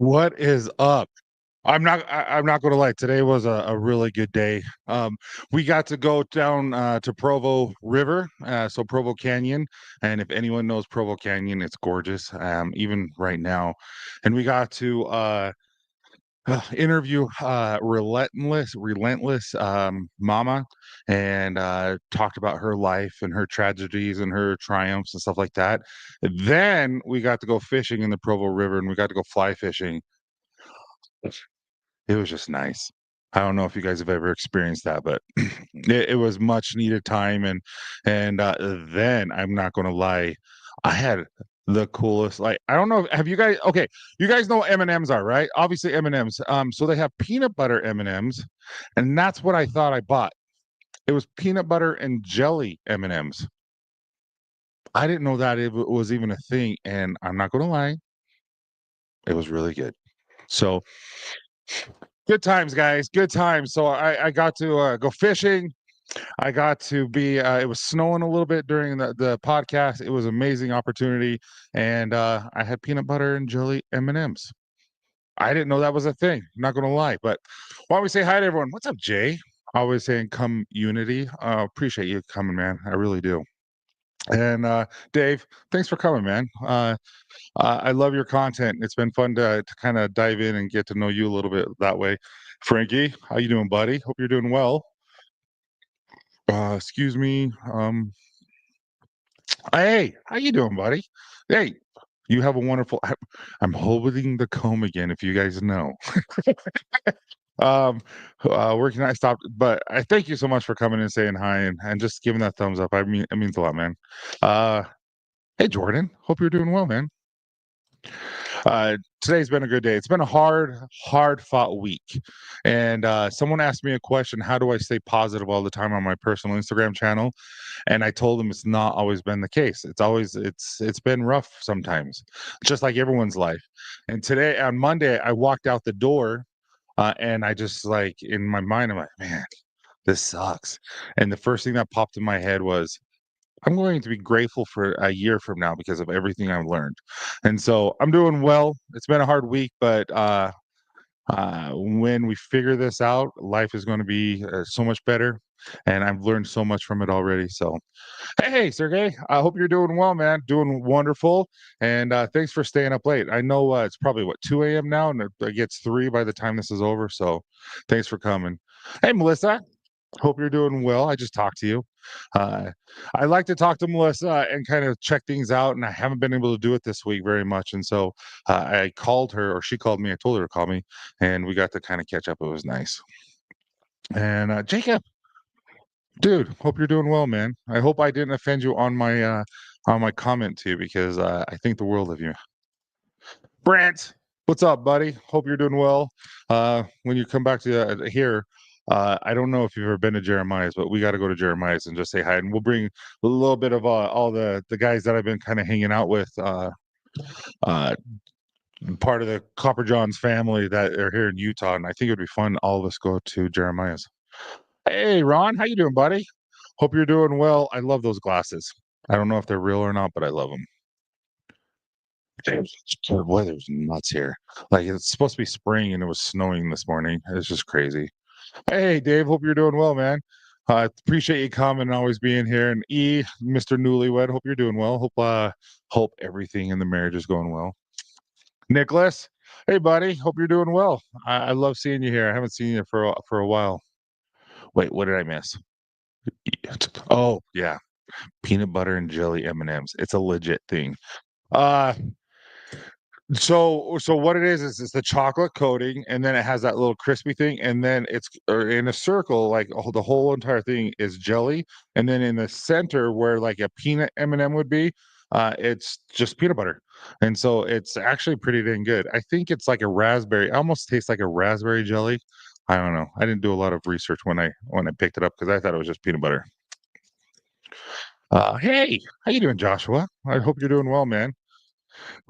What is up? I'm not gonna lie, today was a really good day. We got to go down to Provo River, so Provo Canyon, and if anyone knows Provo Canyon, it's gorgeous, even right now. And we got to interview relentless mama, and talked about her life and her tragedies and her triumphs and stuff like that. Then we got to go fishing in the Provo River, and we got to go fly fishing. It was just nice. I don't know if you guys have ever experienced that, but it was much needed time, and then I'm not gonna lie, I had the coolest, like, I don't know, have you guys, okay, you guys know what M&Ms are, right? Obviously M&Ms. So they have peanut butter M&Ms, and that's what I thought I bought. It was peanut butter and jelly M&Ms. I didn't know that it was even a thing, and I'm not gonna lie, it was really good. So good times, guys. Good times. So I got to go fishing. I got to be. It was snowing a little bit during the podcast. It was an amazing opportunity, and I had peanut butter and jelly M&Ms. I didn't know that was a thing. I'm not gonna lie, but why don't we say hi to everyone? What's up, Jay? Always saying come unity. Appreciate you coming, man. I really do. And Dave, thanks for coming, man. I love your content. It's been fun to kind of dive in and get to know you a little bit that way. Frankie, how you doing, buddy? Hope you're doing well. Excuse me. Hey, how you doing, buddy? Hey, you have a wonderful. I'm holding the comb again. If you guys know, um, where can I stop? But I thank you so much for coming and saying hi and just giving that thumbs up. I mean, it means a lot, man. Uh, hey, Jordan. Hope you're doing well, man. Today's been a good day. It's been a hard fought week. And someone asked me a question: how do I stay positive all the time on my personal Instagram channel? And I told them it's not always been the case. It's been rough sometimes, just like everyone's life. And today on Monday, I walked out the door, and I just, like, in my mind, I'm like, man, this sucks. And the first thing that popped in my head was, I'm going to be grateful for a year from now because of everything I've learned. And so I'm doing well. It's been a hard week, but when we figure this out, life is going to be so much better. And I've learned so much from it already. So, hey, Sergey, I hope you're doing well, man. Doing wonderful. And thanks for staying up late. I know it's probably what, 2 a.m. now, and it gets 3 by the time this is over. So thanks for coming. Hey, Melissa. Hope you're doing well. I just talked to you. Uh, I like to talk to Melissa and kind of check things out, and I haven't been able to do it this week very much. And so I called her, or she called me. I told her to call me, and we got to kind of catch up. It was nice. And Jacob, dude, hope you're doing well, man. I hope I didn't offend you on my comment to you because I think the world of you. Brent, what's up, buddy? Hope you're doing well. When you come back to here, I don't know if you've ever been to Jeremiah's, but we got to go to Jeremiah's and just say hi, and we'll bring a little bit of all the guys that I've been kind of hanging out with, uh, part of the Copper Johns family that are here in Utah, and I think it'd be fun. All of us go to Jeremiah's. Hey, Ron, how you doing, buddy? Hope you're doing well. I love those glasses. I don't know if they're real or not, but I love them. The weather's nuts here. Like, it's supposed to be spring and it was snowing this morning. It's just crazy. Hey, Dave, hope you're doing well, man. Appreciate you coming and always being here. And Mr. Newlywed, hope you're doing well. Hope everything in the marriage is going well. Nicholas, hey, buddy, hope you're doing well. I love seeing you here. I haven't seen you for a while. Wait, what did I miss? Oh, yeah, peanut butter and jelly M&Ms. It's a legit thing. Uh, so what it is it's the chocolate coating, and then it has that little crispy thing, and then it's in a circle, like the whole entire thing is jelly, and then in the center where like a peanut M&M would be, it's just peanut butter, and so it's actually pretty dang good. I think it's like a raspberry. It almost tastes like a raspberry jelly. I don't know. I didn't do a lot of research when I picked it up because I thought it was just peanut butter. Hey, how you doing, Joshua? I hope you're doing well, man.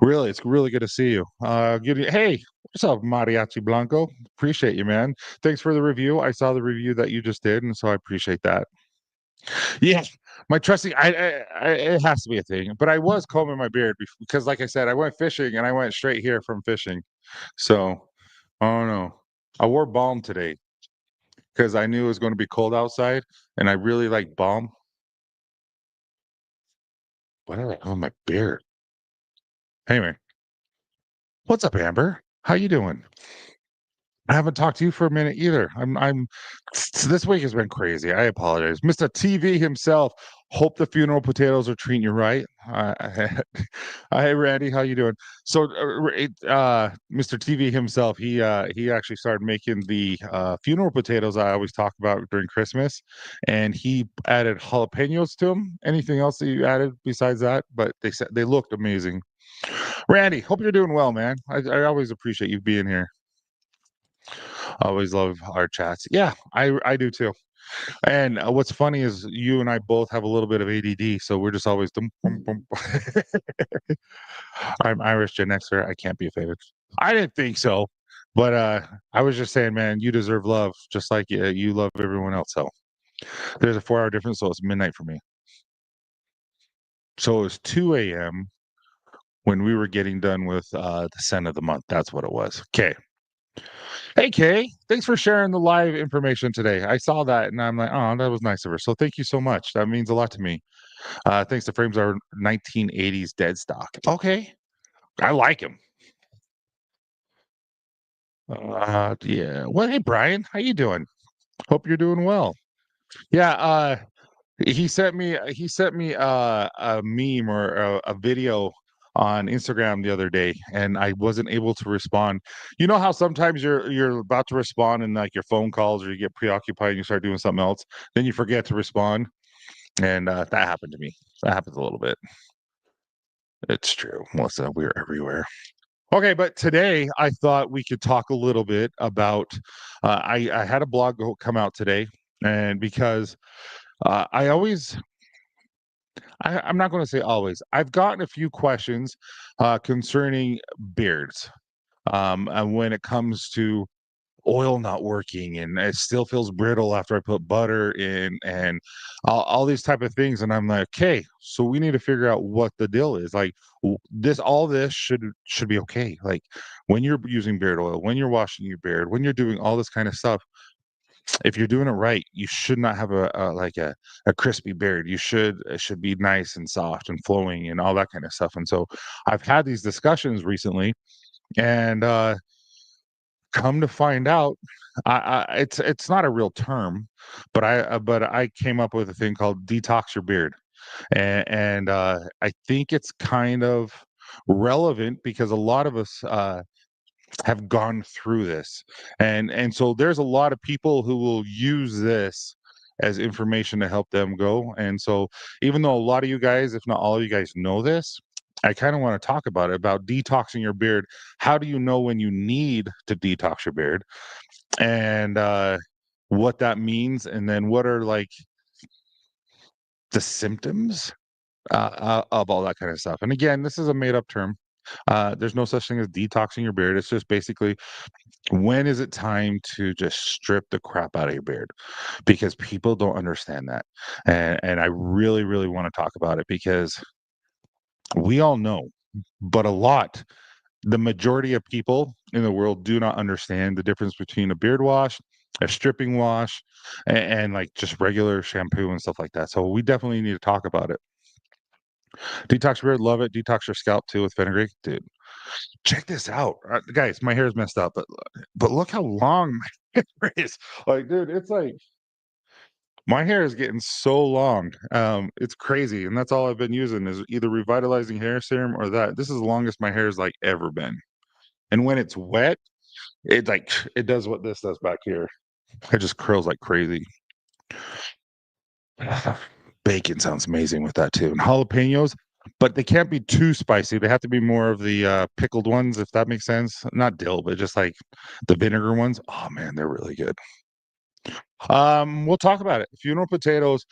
Really, it's really good to see you. Hey, what's up, Mariachi Blanco? Appreciate you, man. Thanks for the review. I saw the review that you just did, and so I appreciate that. Yeah, my trusty it has to be a thing, but I was combing my beard because, like I said, I went fishing and I went straight here from fishing. So, oh no, I wore balm today because I knew it was going to be cold outside, and I really like balm. Why did I comb my beard? Anyway, what's up, Amber? How you doing? I haven't talked to you for a minute either. This week has been crazy. I apologize. Mr. TV himself. Hope the funeral potatoes are treating you right. Hey Randy, how you doing? So Mr. TV himself, he actually started making the funeral potatoes I always talk about during Christmas, and he added jalapenos to them. Anything else that you added besides that? But they said they looked amazing. Randy, hope you're doing well, man. I always appreciate you being here. Always love our chats. Yeah, I do too. And what's funny is you and I both have a little bit of ADD, so we're just always dum, bum, bum. I'm Irish Gen Xer. I can't be offended. I didn't think so, but I was just saying, man, you deserve love just like you love everyone else. So there's a 4 hour difference, so it's midnight for me. So it was 2 a.m. when we were getting done with the scent of the month. That's what it was. Okay. Hey, Kay, thanks for sharing the live information today. I saw that and I'm like, oh, that was nice of her. So thank you so much. That means a lot to me. Thanks. The frames are 1980s dead stock. Okay. I like him. Yeah. Well, hey, Brian, how you doing? Hope you're doing well. Yeah. He sent me a meme or a video on Instagram the other day, and I wasn't able to respond. You know how sometimes you're about to respond and like your phone calls or you get preoccupied and you start doing something else, then you forget to respond, and that happened to me. That happens a little bit. It's true, Melissa. We're everywhere. Okay, but today I thought we could talk a little bit about. I had a blog come out today, and because I always I'm not going to say always. I've gotten a few questions concerning beards, and when it comes to oil not working, and it still feels brittle after I put butter in, and all these type of things. And I'm like, okay, so we need to figure out what the deal is. Like all this should be okay. Like when you're using beard oil, when you're washing your beard, when you're doing all this kind of stuff, if you're doing it right, you should not have a crispy beard. It should be nice and soft and flowing and all that kind of stuff. And so I've had these discussions recently, and come to find out, it's not a real term, but I came up with a thing called detox your beard, and I think it's kind of relevant because a lot of us have gone through this, and so there's a lot of people who will use this as information to help them go. And so even though a lot of you guys, if not all of you guys, know this, I kind of want to talk about it, about detoxing your beard. How do you know when you need to detox your beard, and what that means, and then what are like the symptoms of all that kind of stuff. And again, this is a made up term. There's no such thing as detoxing your beard. It's just basically, when is it time to just strip the crap out of your beard? Because people don't understand that. And I really, really want to talk about it because we all know, but the majority of people in the world do not understand the difference between a beard wash, a stripping wash, and like just regular shampoo and stuff like that. So we definitely need to talk about it. Detox your beard, love it. Detox your scalp too with fenugreek, dude. Check this out, guys. My hair is messed up, but look how long my hair is. Like, dude, it's like my hair is getting so long. It's crazy, and that's all I've been using is either revitalizing hair serum or that. This is the longest my hair's like ever been. And when it's wet, it like it does what this does back here. It just curls like crazy. Bacon sounds amazing with that too, and jalapenos, but they can't be too spicy. They have to be more of the pickled ones, if that makes sense. Not dill, but just like the vinegar ones. Oh man, they're really good. We'll talk about it. Funeral potatoes.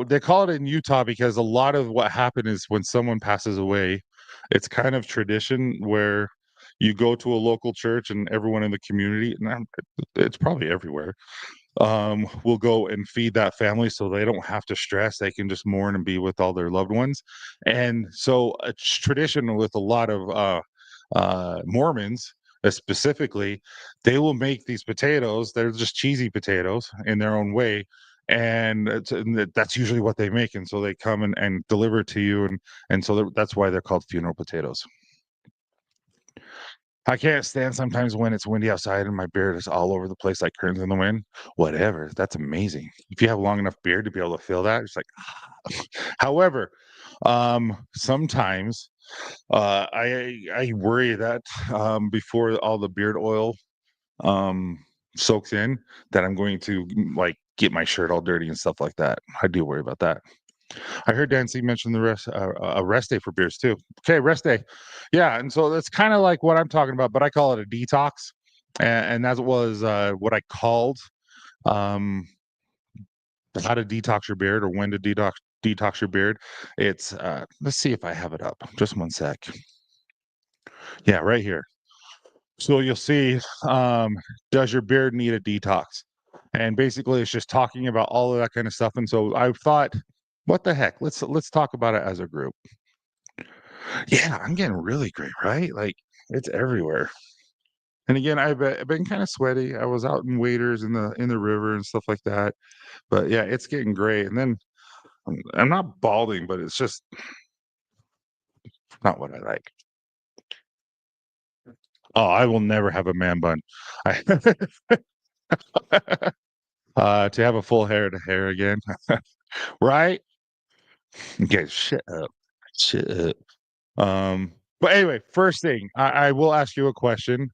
They call it in Utah because a lot of what happened is when someone passes away, it's kind of tradition where you go to a local church and everyone in the community, and it's probably everywhere. will go and feed that family so they don't have to stress. They can just mourn and be with all their loved ones. And so a tradition with a lot of Mormons, specifically, they will make these potatoes. They're just cheesy potatoes in their own way. That's usually what they make. And so they come and deliver it to you. And so that's why they're called funeral potatoes. I can't stand sometimes when it's windy outside and my beard is all over the place like curtains in the wind. Whatever, that's amazing. If you have long enough beard to be able to feel that, it's like, however, sometimes I worry that before all the beard oil um soaks in, that I'm going to like get my shirt all dirty and stuff like that. I do worry about that. I heard Dancy mention a rest day for beers too. Okay, rest day. Yeah, and so that's kind of like what I'm talking about, but I call it a detox, and that was what I called um, how to detox your beard or when to detox your beard. It's let's see if I have it up. Just one sec. Yeah, right here. So you'll see, does your beard need a detox? And basically, it's just talking about all of that kind of stuff. And so I thought, what the heck? Let's talk about it as a group. Yeah, I'm getting really great, right? Like, it's everywhere. And again, I've been kinda sweaty. I was out in waders in the river and stuff like that. But, yeah, it's getting great. And then I'm not balding, but it's just not what I like. Oh, I will never have a man bun. I to have a full hair to hair again, right? Okay, shut up. Shut up. But anyway, first thing, I will ask you a question.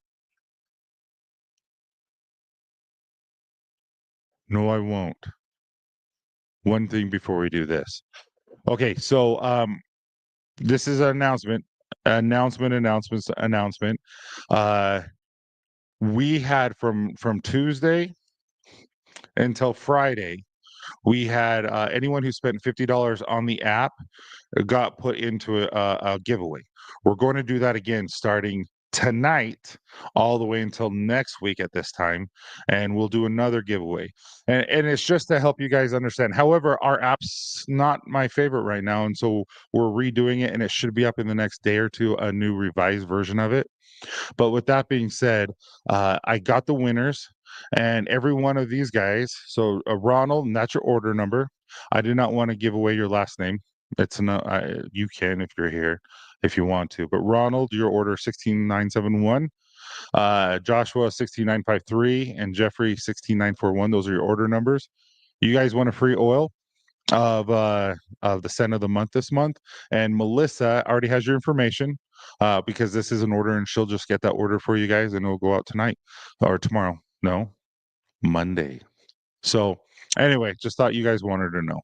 No, I won't. One thing before we do this. Okay, so, this is an announcement. Uh, we had from Tuesday until Friday, we had, anyone who spent $50 on the app got put into a giveaway. We're going to do that again starting tonight all the way until next week at this time, and we'll do another giveaway. And it's just to help you guys understand. However, our app's not my favorite right now, and so we're redoing it, and it should be up in the next day or two, a new revised version of it. But with that being said, I got the winners, and every one of these guys. So Ronald, and that's your order number. I did not want to give away your last name. It's not. You can if you're here, if you want to. But Ronald, your order 16971. Joshua 16953, and Jeffrey 16941. Those are your order numbers. You guys want a free oil of the scent of the month this month. And Melissa already has your information because this is an order, and she'll just get that order for you guys, and it'll go out tonight or tomorrow. No, Monday. So anyway, just thought you guys wanted to know.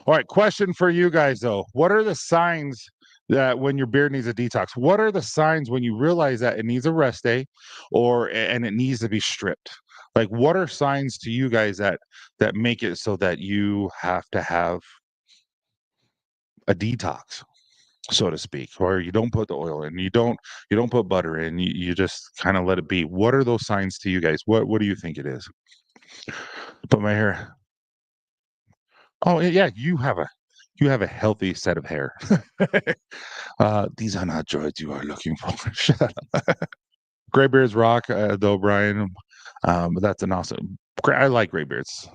All right, question for you guys though. What are the signs that when your beard needs a detox? What are the signs when you realize that it needs a rest day and it needs to be stripped? Like what are signs to you guys that make it so that you have to have a detox, so to speak, or you don't put the oil in, you don't put butter in, you just kind of let it be. What are those signs to you guys? What do you think it is? Put my hair. Oh yeah, you have a healthy set of hair. These are not droids you are looking for. Shut up. Graybeards rock, though, Brian. But that's an awesome. I like graybeards.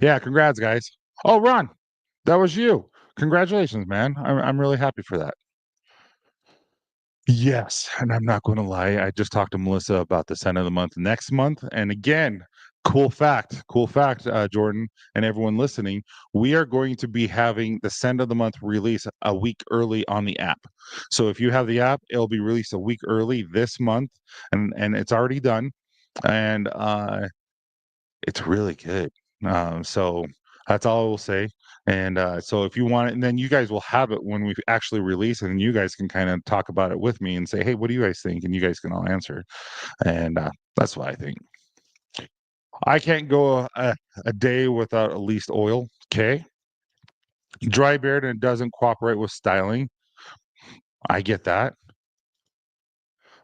Yeah, congrats, guys. Oh, Ron, that was you. Congratulations, man. I'm really happy for that. Yes, and I'm not gonna lie, I just talked to Melissa about the scent of the month next month, and again, cool fact, Jordan, and everyone listening, we are going to be having the scent of the month release a week early on the app. So if you have the app, it'll be released a week early this month, and it's already done, and, it's really good. So that's all I will say. And so if you want it, and then you guys will have it when we actually release it, and you guys can kind of talk about it with me and say, hey, what do you guys think? And you guys can all answer. And that's what I think. I can't go a day without at least oil. Okay. Dry beard and it doesn't cooperate with styling. I get that.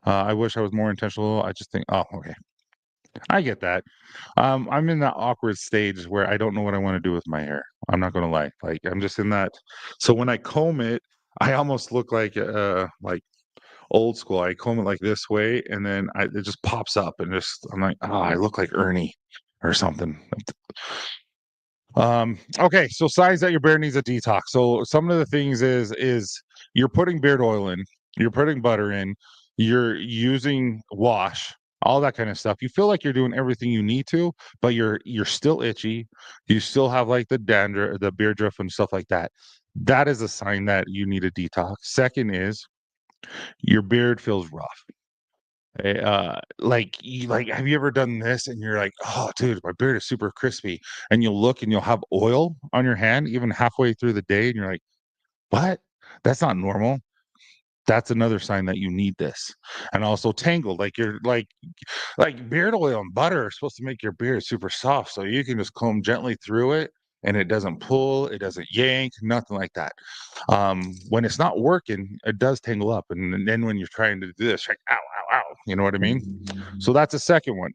I wish I was more intentional. I just think, oh, okay. I get that. I'm in that awkward stage where I don't know what I wanna do with my hair. I'm not gonna lie. Like, I'm just in that so when I comb it, I almost look like old school. I comb it like this way, and then it just pops up and just I'm like, "Oh, I look like Ernie or something." Okay, so signs that your beard needs a detox. So some of the things is you're putting beard oil in, you're putting butter in, you're using wash, all that kind of stuff. You feel like you're doing everything you need to, but you're still itchy. You still have like the dandruff, the beard drift and stuff like that. That is a sign that you need a detox. Second is your beard feels rough. Like, have you ever done this and you're like, "Oh, dude, my beard is super crispy," and you'll look and you'll have oil on your hand even halfway through the day, and you're like, "What? That's not normal." That's another sign that you need this. And also tangled, like you're like beard oil and butter are supposed to make your beard super soft, so you can just comb gently through it, and it doesn't pull, it doesn't yank, nothing like that. When it's not working, it does tangle up, and then when you're trying to do this, like, "Ow, ow, ow," you know what I mean? So that's a second one.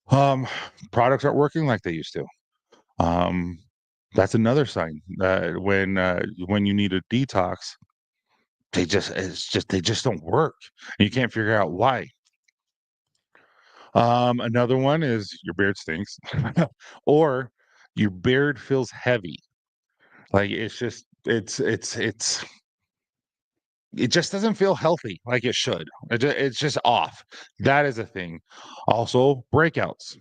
Um, Products aren't working like they used to. Um, that's another sign that when you need a detox, they just don't work. And you can't figure out why. Another one is your beard stinks, or your beard feels heavy. Like it just doesn't feel healthy like it should. It's just off. That is a thing. Also, breakouts.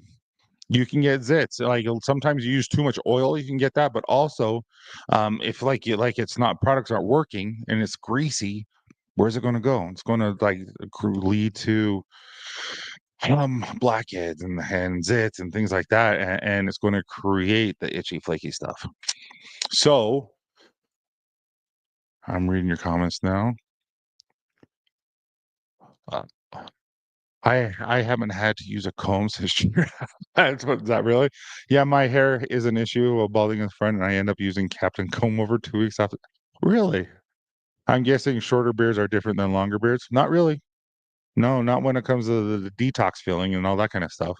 You can get zits, like, sometimes you use too much oil, you can get that, but also, if, it's not products aren't working and it's greasy, where's it gonna go? It's gonna, lead to, blackheads and zits and things like that, and it's gonna create the itchy, flaky stuff. So, I'm reading your comments now. Uh, I haven't had to use a comb since junior That's what is that really? Yeah, my hair is an issue of balding in the front, and I end up using Captain Comb over 2 weeks after. Really? I'm guessing shorter beards are different than longer beards? Not really. No, not when it comes to the detox feeling and all that kinda stuff.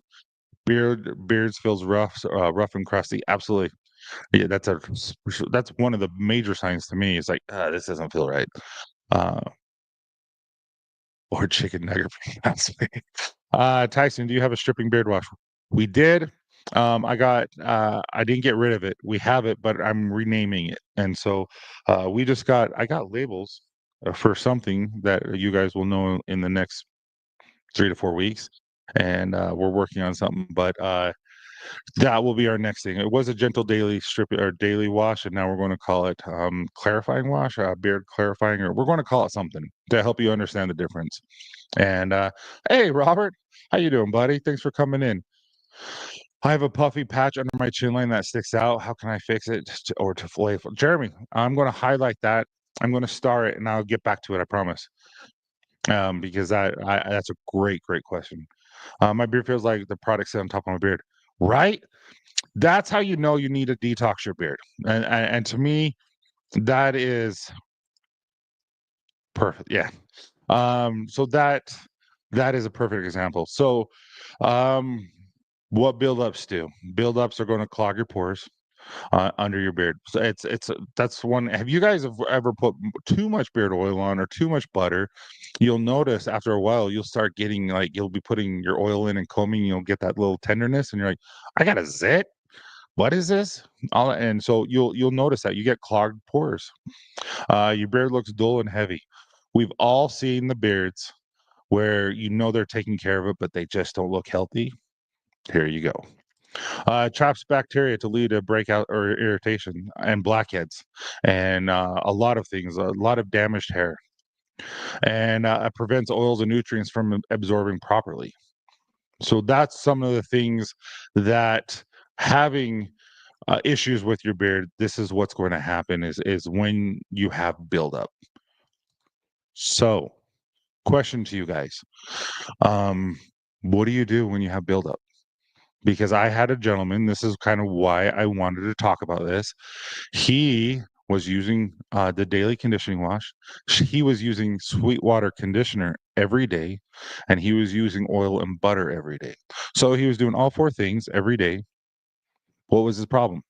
Beards feels rough and crusty, absolutely. Yeah, that's one of the major signs to me. It's like, this doesn't feel right." Uh, or chicken nugget, possibly. Tyson, do you have a stripping beard wash? We did. I didn't get rid of it. We have it, but I'm renaming it. And so I got labels for something that you guys will know in the next 3 to 4 weeks. And we're working on something, but that will be our next thing. It was a gentle daily strip or daily wash, and now we're going to call it clarifying wash, beard clarifying, or we're going to call it something to help you understand the difference. And hey, Robert, how you doing, buddy? Thanks for coming in. I have a puffy patch under my chin line that sticks out. How can I fix it or to flay? Jeremy, I'm going to highlight that. I'm going to star it, and I'll get back to it. I promise. Because that's a great question. My beard feels like the product sit on top of my beard, right? That's how you know you need to detox your beard. And to me, that is perfect. Yeah. So that is a perfect example. So, um, what buildups do? Buildups are going to clog your pores under your beard. So that's one. Have you guys ever put too much beard oil on or too much butter? You'll notice after a while you'll start getting like you'll be putting your oil in and combing. You'll get that little tenderness, and you're like, I got a zit. What is this? All and so you'll notice that you get clogged pores. Your beard looks dull and heavy. We've all seen the beards where you know they're taking care of it, but they just don't look healthy. Here you go. Traps bacteria to lead to breakout or irritation and blackheads, and a lot of things, a lot of damaged hair, and it prevents oils and nutrients from absorbing properly. So that's some of the things that having issues with your beard, this is what's going to happen is when you have buildup. So, question to you guys: um, what do you do when you have buildup? Because I had a gentleman. This is kind of why I wanted to talk about this. He was using the daily conditioning wash. He was using Sweetwater conditioner every day, and he was using oil and butter every day. So he was doing all four things every day. What was his problem?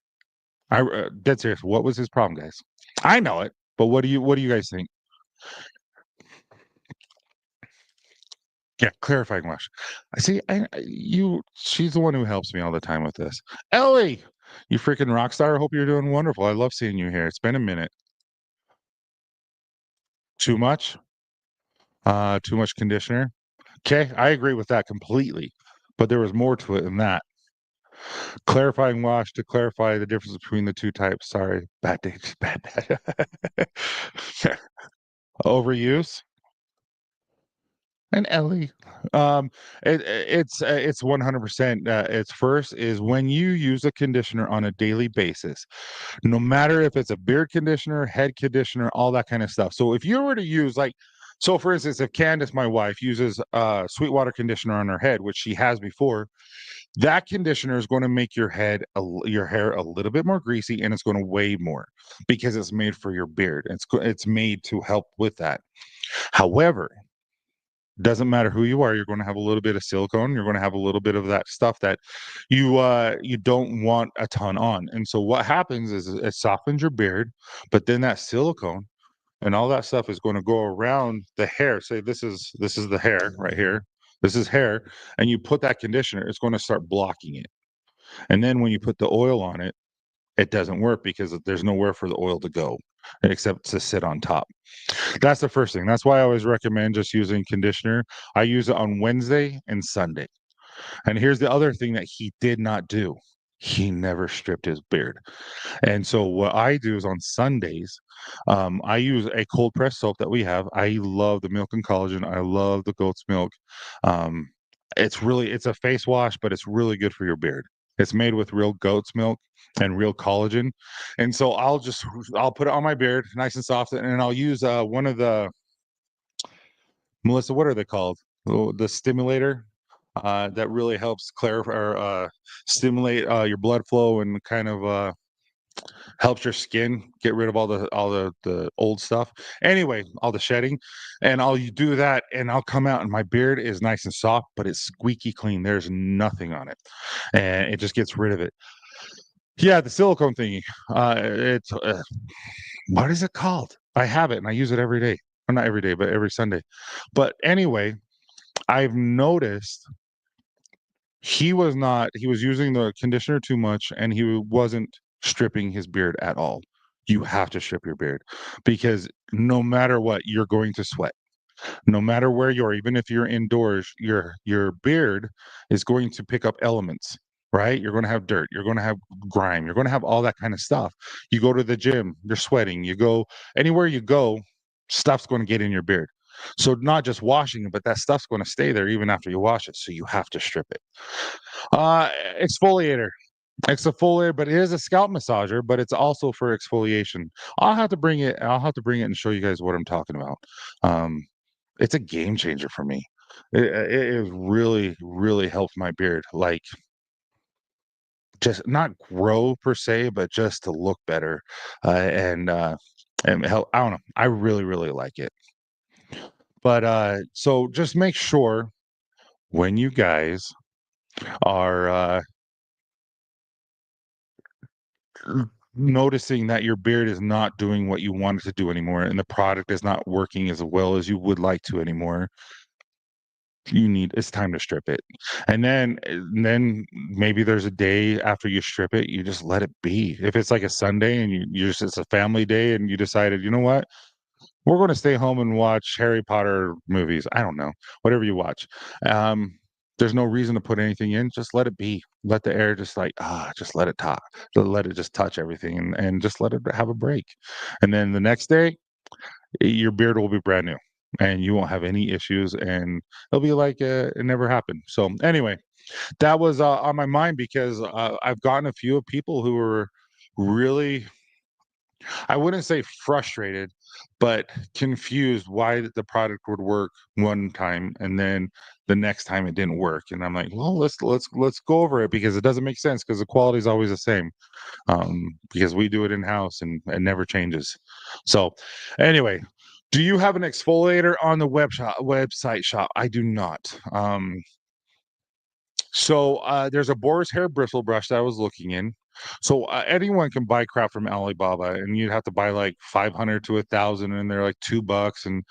Dead serious. What was his problem, guys? I know it, but what do you guys think? Yeah, clarifying wash. I see. She's the one who helps me all the time with this. Ellie, you freaking rock star. I hope you're doing wonderful. I love seeing you here. It's been a minute. Too much. Too much conditioner. Okay, I agree with that completely. But there was more to it than that. Clarifying wash to clarify the difference between the two types. Sorry, bad day, bad day. Overuse. And Ellie. It's 100%. It's first is when you use a conditioner on a daily basis, no matter if it's a beard conditioner, head conditioner, all that kind of stuff. So if you were to use like, so for instance, if Candace, my wife, uses Sweetwater conditioner on her head, which she has before, that conditioner is going to make your hair a little bit more greasy, and it's going to weigh more because it's made for your beard. It's made to help with that. However, doesn't matter who you are, you're gonna have a little bit of silicone, you're gonna have a little bit of that stuff that you don't want a ton on, and so what happens is it softens your beard, but then that silicone and all that stuff is gonna go around the hair. Say this is the hair right here, this is hair, and you put that conditioner, it's gonna start blocking it, and then when you put the oil on it, it doesn't work because there's nowhere for the oil to go except to sit on top. That's the first thing. That's why I always recommend just using conditioner. I use it on Wednesday and Sunday. And here's the other thing that he did not do. He never stripped his beard. And so what I do is on Sundays, I use a cold press soap that we have. I love the milk and collagen. I love the goat's milk. Um, it's a face wash, but it's really good for your beard. It's made with real goat's milk and real collagen. And so I'll put it on my beard, nice and soft, and then I'll use one of the Melissa, what are they called? Oh, the stimulator that really helps clarify or stimulate your blood flow and kind of helps your skin get rid of all the old stuff. Anyway, all the shedding, and I'll do that, and I'll come out, and my beard is nice and soft, but it's squeaky clean. There's nothing on it, and it just gets rid of it. Yeah, the silicone thingy. It's what is it called? I have it, and I use it every day. Well, not every day, but every Sunday. But anyway, I've noticed he was using the conditioner too much, and he wasn't stripping his beard at all. You have to strip your beard because no matter what, you're going to sweat. No matter where you are, even if you're indoors, your beard is going to pick up elements, right? You're going to have dirt, you're going to have grime, you're going to have all that kind of stuff. You go to the gym, you're sweating. You go anywhere you go, stuff's going to get in your beard. So not just washing it, but that stuff's going to stay there even after you wash it. So you have to strip it. Uh, exfoliator. Exfoliator, but it is a scalp massager, but it's also for exfoliation. I'll have to bring it and show you guys what I'm talking about. Um, it's a game changer for me. It has really, really helped my beard, like, just not grow per se, but just to look better, and help I don't know, I really, really like it. But, so just make sure when you guys are, noticing that your beard is not doing what you want it to do anymore, and the product is not working as well as you would like to anymore, it's time to strip it. And then maybe there's a day after you strip it, you just let it be. If it's like a Sunday and you just it's a family day and you decided, you know what? We're gonna stay home and watch Harry Potter movies. I don't know, whatever you watch. Um, there's no reason to put anything in, just let it be. Let the air just like, just let it talk. Let it just touch everything and just let it have a break. And then the next day, your beard will be brand new and you won't have any issues and it'll be like it never happened. So anyway, that was on my mind because I've gotten a few of people who were really, I wouldn't say frustrated, but confused why the product would work one time and then the next time it didn't work. And I'm like, well, let's go over it because it doesn't make sense because the quality is always the same. Because we do it in house and it never changes. So, anyway, do you have an exfoliator on the website shop? I do not. There's a boar's hair bristle brush that I was looking in. So anyone can buy crap from Alibaba, and you'd have to buy like 500 to 1,000, and they're like $2, and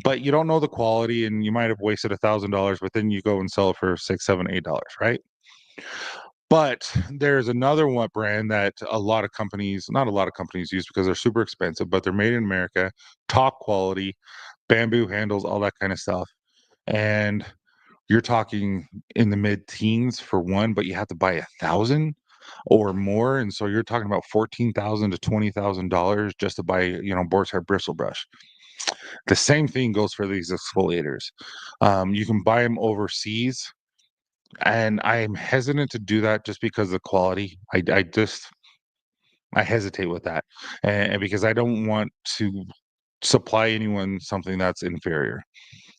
but you don't know the quality, and you might have wasted $1,000, but then you go and sell it for 6, 7, $8, right? But there's another one brand that a lot of companies, not a lot of companies use because they're super expensive, but they're made in America, top quality, bamboo handles, all that kind of stuff. And you're talking in the mid-teens for one, but you have to buy 1,000 or more, and so you're talking about 14,000 to $20,000 just to buy, boar's hair bristle brush. The same thing goes for these exfoliators. You can buy them overseas, and I'm hesitant to do that just because of the quality. I hesitate with that, and because I don't want to supply anyone something that's inferior.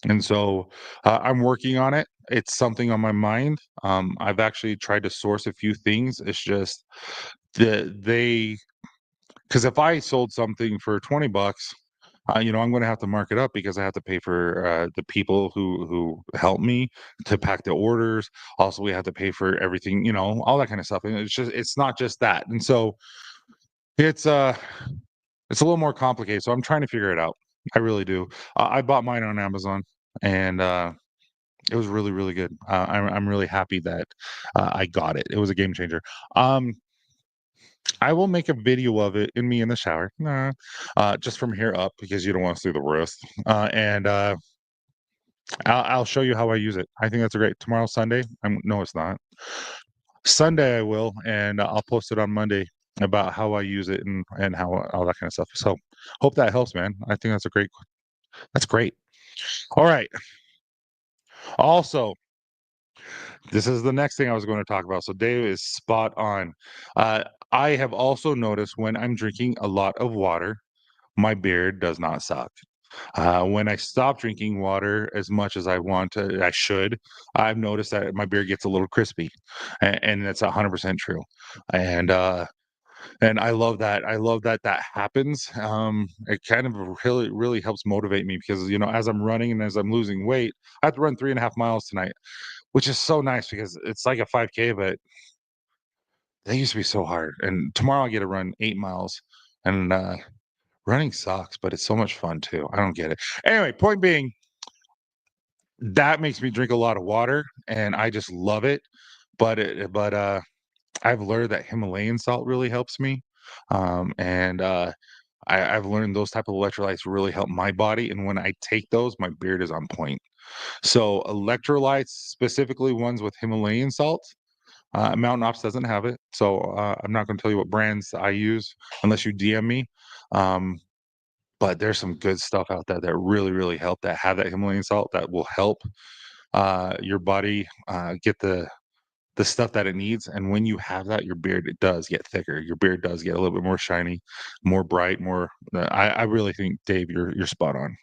And so, I'm working on it. It's something on my mind. I've actually tried to source a few things. It's just they because if I sold something for 20 bucks, I'm going to have to mark it up because I have to pay for the people who help me to pack the orders. Also, we have to pay for everything, all that kind of stuff. And it's not just that. And so it's uh it's a little more complicated. So I'm trying to figure it out. I really do. I bought mine on Amazon, and it was really, really good. I'm really happy that, I got it. It was a game changer. Um, I will make a video of it in me in the shower, nah, just from here up because you don't wanna see the rest, and, I'll show you how I use it. I think that's a great tomorrow's Sunday. No, it's not. Sunday I will, and I'll post it on Monday about how I use it and how all that kinda stuff. So, hope that helps, man. I think that's great. Alright. Also, this is the next thing I was going to talk about. So Dave is spot on. Uh, I have also noticed when I'm drinking a lot of water, my beard does not suck. When I stop drinking water as much as I should, I've noticed that my beard gets a little crispy, and that's 100% true. And and I love that. I love that that happens. It kind of really, really helps motivate me because as I'm running and as I'm losing weight, I have to run 3.5 miles tonight, which is so nice because it's like a 5K, but they used to be so hard. And tomorrow I get to run 8 miles, and, running sucks, but it's so much fun too. I don't get it. Anyway, point being, that makes me drink a lot of water, and I just love it. But I've learned that Himalayan salt really helps me, and, I've learned those type of electrolytes really help my body, and when I take those, my beard is on point. So, electrolytes, specifically ones with Himalayan salt. Mountain Ops doesn't have it, so I'm not going to tell you what brands I use unless you DM me. Um, but there's some good stuff out there that really, really help that have that Himalayan salt that will help your body get the stuff that it needs. And when you have that, your beard it does get thicker. Your beard does get a little bit more shiny, more bright, more. I really think Dave, you're spot on.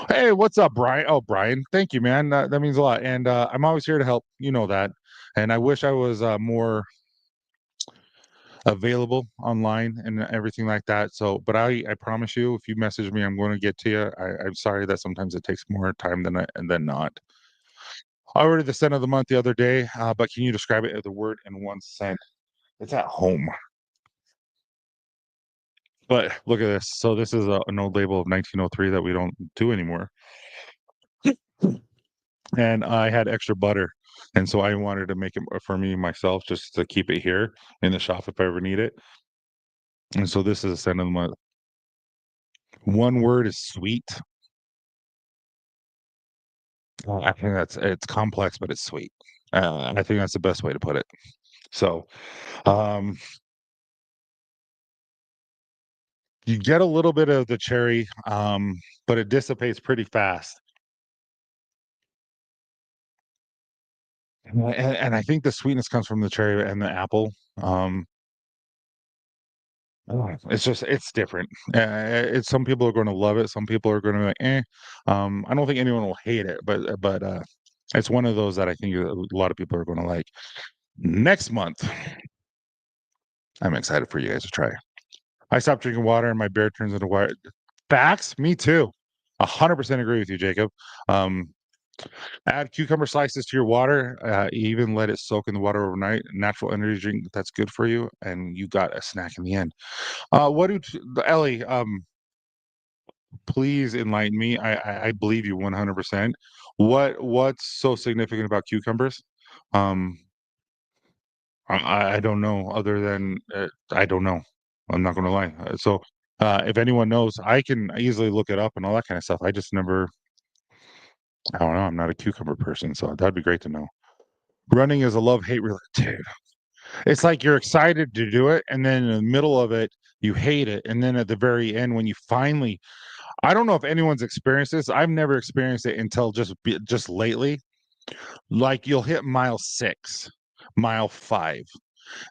Hey, what's up, Brian? Oh, Brian, thank you, man. That means a lot. And I'm always here to help. You know that. And I wish I was more available online and everything like that. So, but I promise you, if you message me, I'm going to get to you. I'm sorry that sometimes it takes more time than not. I ordered the scent of the month the other day, but can you describe it as a word in one scent? It's at home. But look at this. So this is an old label of 1903 that we don't do anymore. And I had extra butter, and so I wanted to make it for me myself just to keep it here in the shop if I ever need it. And so this is a scent of the month. One word is sweet. I think it's complex, but it's sweet. I think that's the best way to put it. So, um, you get a little bit of the cherry, but it dissipates pretty fast. And I think the sweetness comes from the cherry and the apple. Um, It's just it's different. It's some people are gonna love it, some people are gonna be like, "Eh." I don't think anyone will hate it, but it's one of those that I think a lot of people are gonna like. Next month, I'm excited for you guys to try. I stopped drinking water and my beer turns into water. Facts? Me too. 100% agree with you, Jacob. Um, Add cucumber slices to your water, even let it soak in the water overnight. Natural energy drink that's good for you, and you got a snack in the end. What do Ellie? Please enlighten me. I believe you 100%. What's so significant about cucumbers? Um, I don't know other than I don't know. I'm not gonna lie. If anyone knows, I can easily look it up and all that kind of stuff. I just never. I don't know. I'm not a cucumber person, so that'd be great to know. Running is a love-hate dude. It's like you're excited to do it, and then in the middle of it, you hate it, and then at the very end, when you finally, I don't know if anyone's experienced this. I've never experienced it until just lately. Like you'll hit mile 6, mile 5,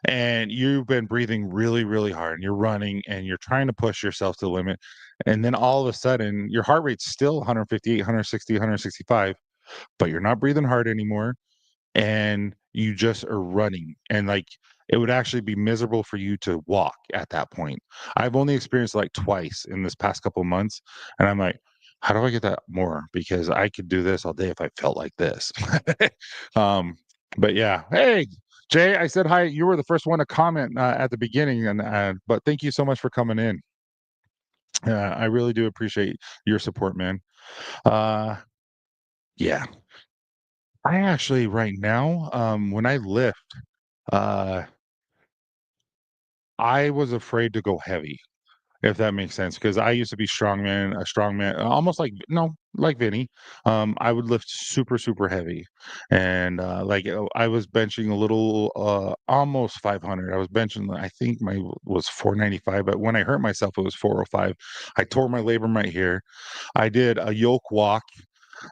and you've been breathing really, really hard, and you're running, and you're trying to push yourself to the limit, and then all of a sudden, your heart rate's still 158, 160, 165, but you're not breathing hard anymore and you just are running and like it would actually be miserable for you to walk at that point. I've only experienced like twice in this past couple of months and I'm like, how do I get that more? Because I could do this all day if I felt like this. um, but yeah, hey, Jay, I said hi. You were the first one to comment at the beginning, and but thank you so much for coming in. I really do appreciate your support, man. Uh, yeah, I actually right now, when I lift, uh, I was afraid to go heavy, if that makes sense, because I used to be a strongman, almost like no, like Vinny. I would lift super, super heavy, and I was benching a little, almost 500. I was benching, I think my was 495, but when I hurt myself, it was 405. I tore my labrum right here. I did a yoke walk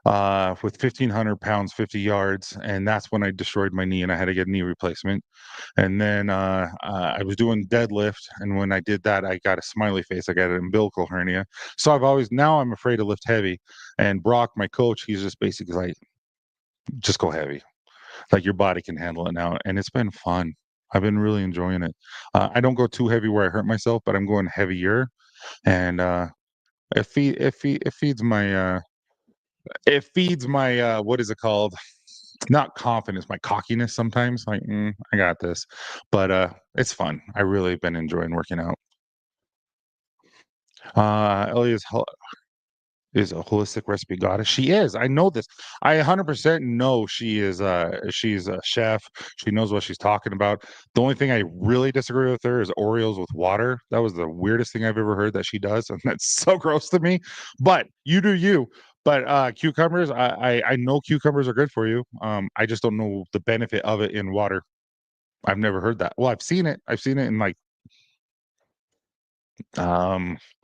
with 1,500 pounds, 50 yards, and that's when I destroyed my knee and I had to get a knee replacement. And then I was doing deadlift, and when I did that, I got a smiley face. I got an umbilical hernia. So I've always now I'm afraid to lift heavy. And Brock, my coach, he's just basically like, just go heavy. Like your body can handle it now, and it's been fun. I've been really enjoying it. I don't go too heavy where I hurt myself, but I'm going heavier, and it feeds my what is it called? Not confidence, my cockiness sometimes. Like, I got this, but it's fun. I really been enjoying working out. Ellie is a holistic recipe goddess. She is. I know this. I 100% know she is. She's a chef. She knows what she's talking about. The only thing I really disagree with her is Oreos with water. That was the weirdest thing I've ever heard that she does, and that's so gross to me. But you do you. But cucumbers, I know cucumbers are good for you. I just don't know the benefit of it in water. I've never heard that. Well, I've seen it. I've seen it in like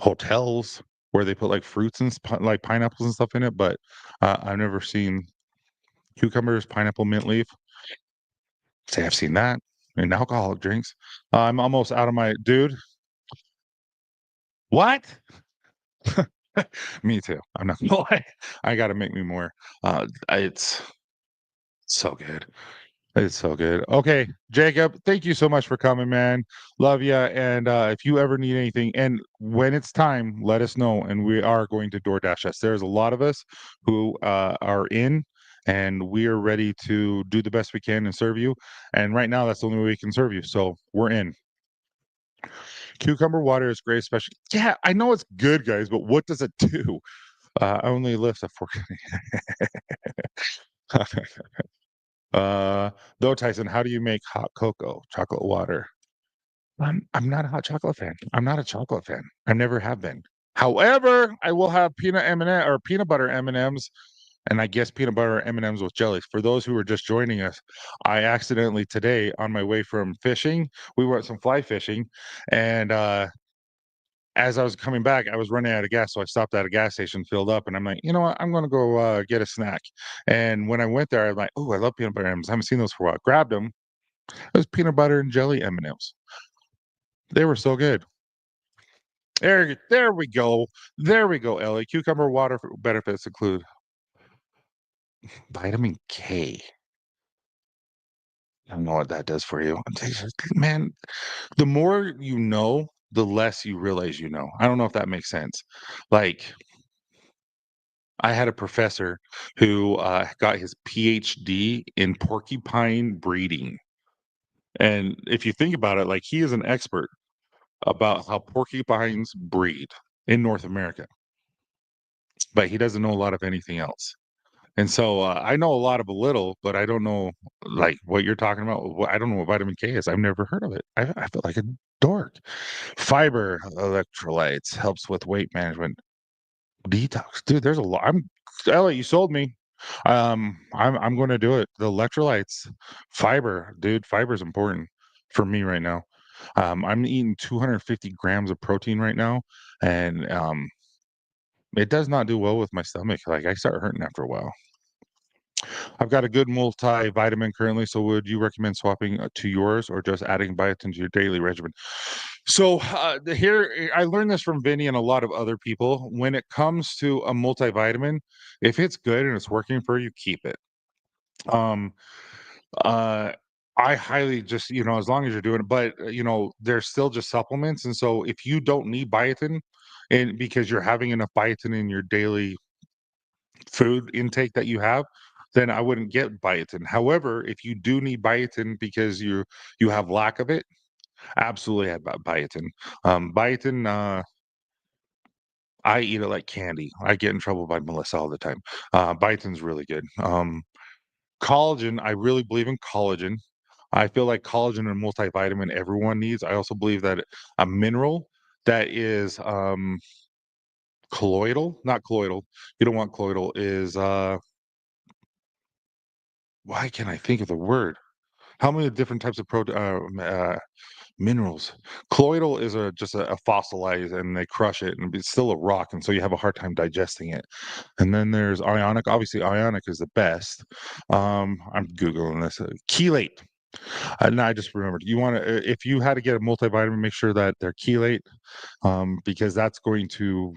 hotels where they put like fruits and like pineapples and stuff in it, but I've never seen cucumbers, pineapple, mint leaf. Say I've seen that in alcoholic drinks. I'm almost out of my dude. What? Me too. I'm not gonna lie. I got to make me more. It's so good. It's so good. Okay, Jacob, thank you so much for coming, man. Love you. And if you ever need anything, and when it's time, let us know. And we are going to DoorDash us. There's a lot of us who are in, and we are ready to do the best we can and serve you. And right now, that's the only way we can serve you. So we're in. Cucumber water is great, especially. Yeah, I know it's good, guys, but what does it do? I only lift a fork. uh, though, Tyson, how do you make hot cocoa, chocolate water? I'm not a hot chocolate fan. I'm not a chocolate fan. I never have been. However, I will have peanut M&M or peanut butter M&Ms, and I guess peanut butter M&Ms with jelly. For those who are just joining us, I accidentally today on my way from fishing, we went some fly fishing, and as I was coming back, I was running out of gas, so I stopped at a gas station, filled up, and I'm like, you know what? I'm gonna go get a snack. And when I went there, I'm like, oh, I love peanut butter M&Ms. I haven't seen those for a while. Grabbed them. It was peanut butter and jelly M&Ms. They were so good. There we go. There we go, Ellie. Cucumber water benefits include vitamin K. I don't know what that does for you. Man, the more you know, the less you realize you know. I don't know if that makes sense. Like, I had a professor who got his PhD in porcupine breeding. And if you think about it, like he is an expert about how porcupines breed in North America, but he doesn't know a lot of anything else. And so I know a lot of a little, but I don't know like what you're talking about. I don't know what vitamin K is. I've never heard of it. I feel like a dork. Fiber electrolytes helps with weight management. Detox, dude. There's a lot. Elliot, you sold me. I'm going to do it. The electrolytes, fiber, dude. Fiber is important for me right now. I'm eating 250 grams of protein right now, and it does not do well with my stomach. Like I start hurting after a while. I've got a good multivitamin currently, so would you recommend swapping to yours or just adding biotin to your daily regimen? So here, I learned this from Vinny and a lot of other people. When it comes to a multivitamin, if it's good and it's working for you, keep it. Um, uh, I highly just, as long as you're doing it, but they're still just supplements. And so if you don't need biotin, and because you're having enough biotin in your daily food intake that you have, then I wouldn't get biotin. However, if you do need biotin because you have lack of it, absolutely have biotin. Biotin, I eat it like candy. I get in trouble by Melissa all the time. Biotin's really good. Collagen, I really believe in collagen. I feel like collagen and multivitamin everyone needs. I also believe that a mineral that is colloidal, not colloidal. You don't want colloidal. Is why can't I think of the word? How many different types of minerals? Colloidal is just a fossilized, and they crush it, and it's still a rock, and so you have a hard time digesting it. And then there's ionic. Obviously, ionic is the best. I'm googling this. Chelate. And I just remembered. You want to, if you had to get a multivitamin, make sure that they're chelate, because that's going to.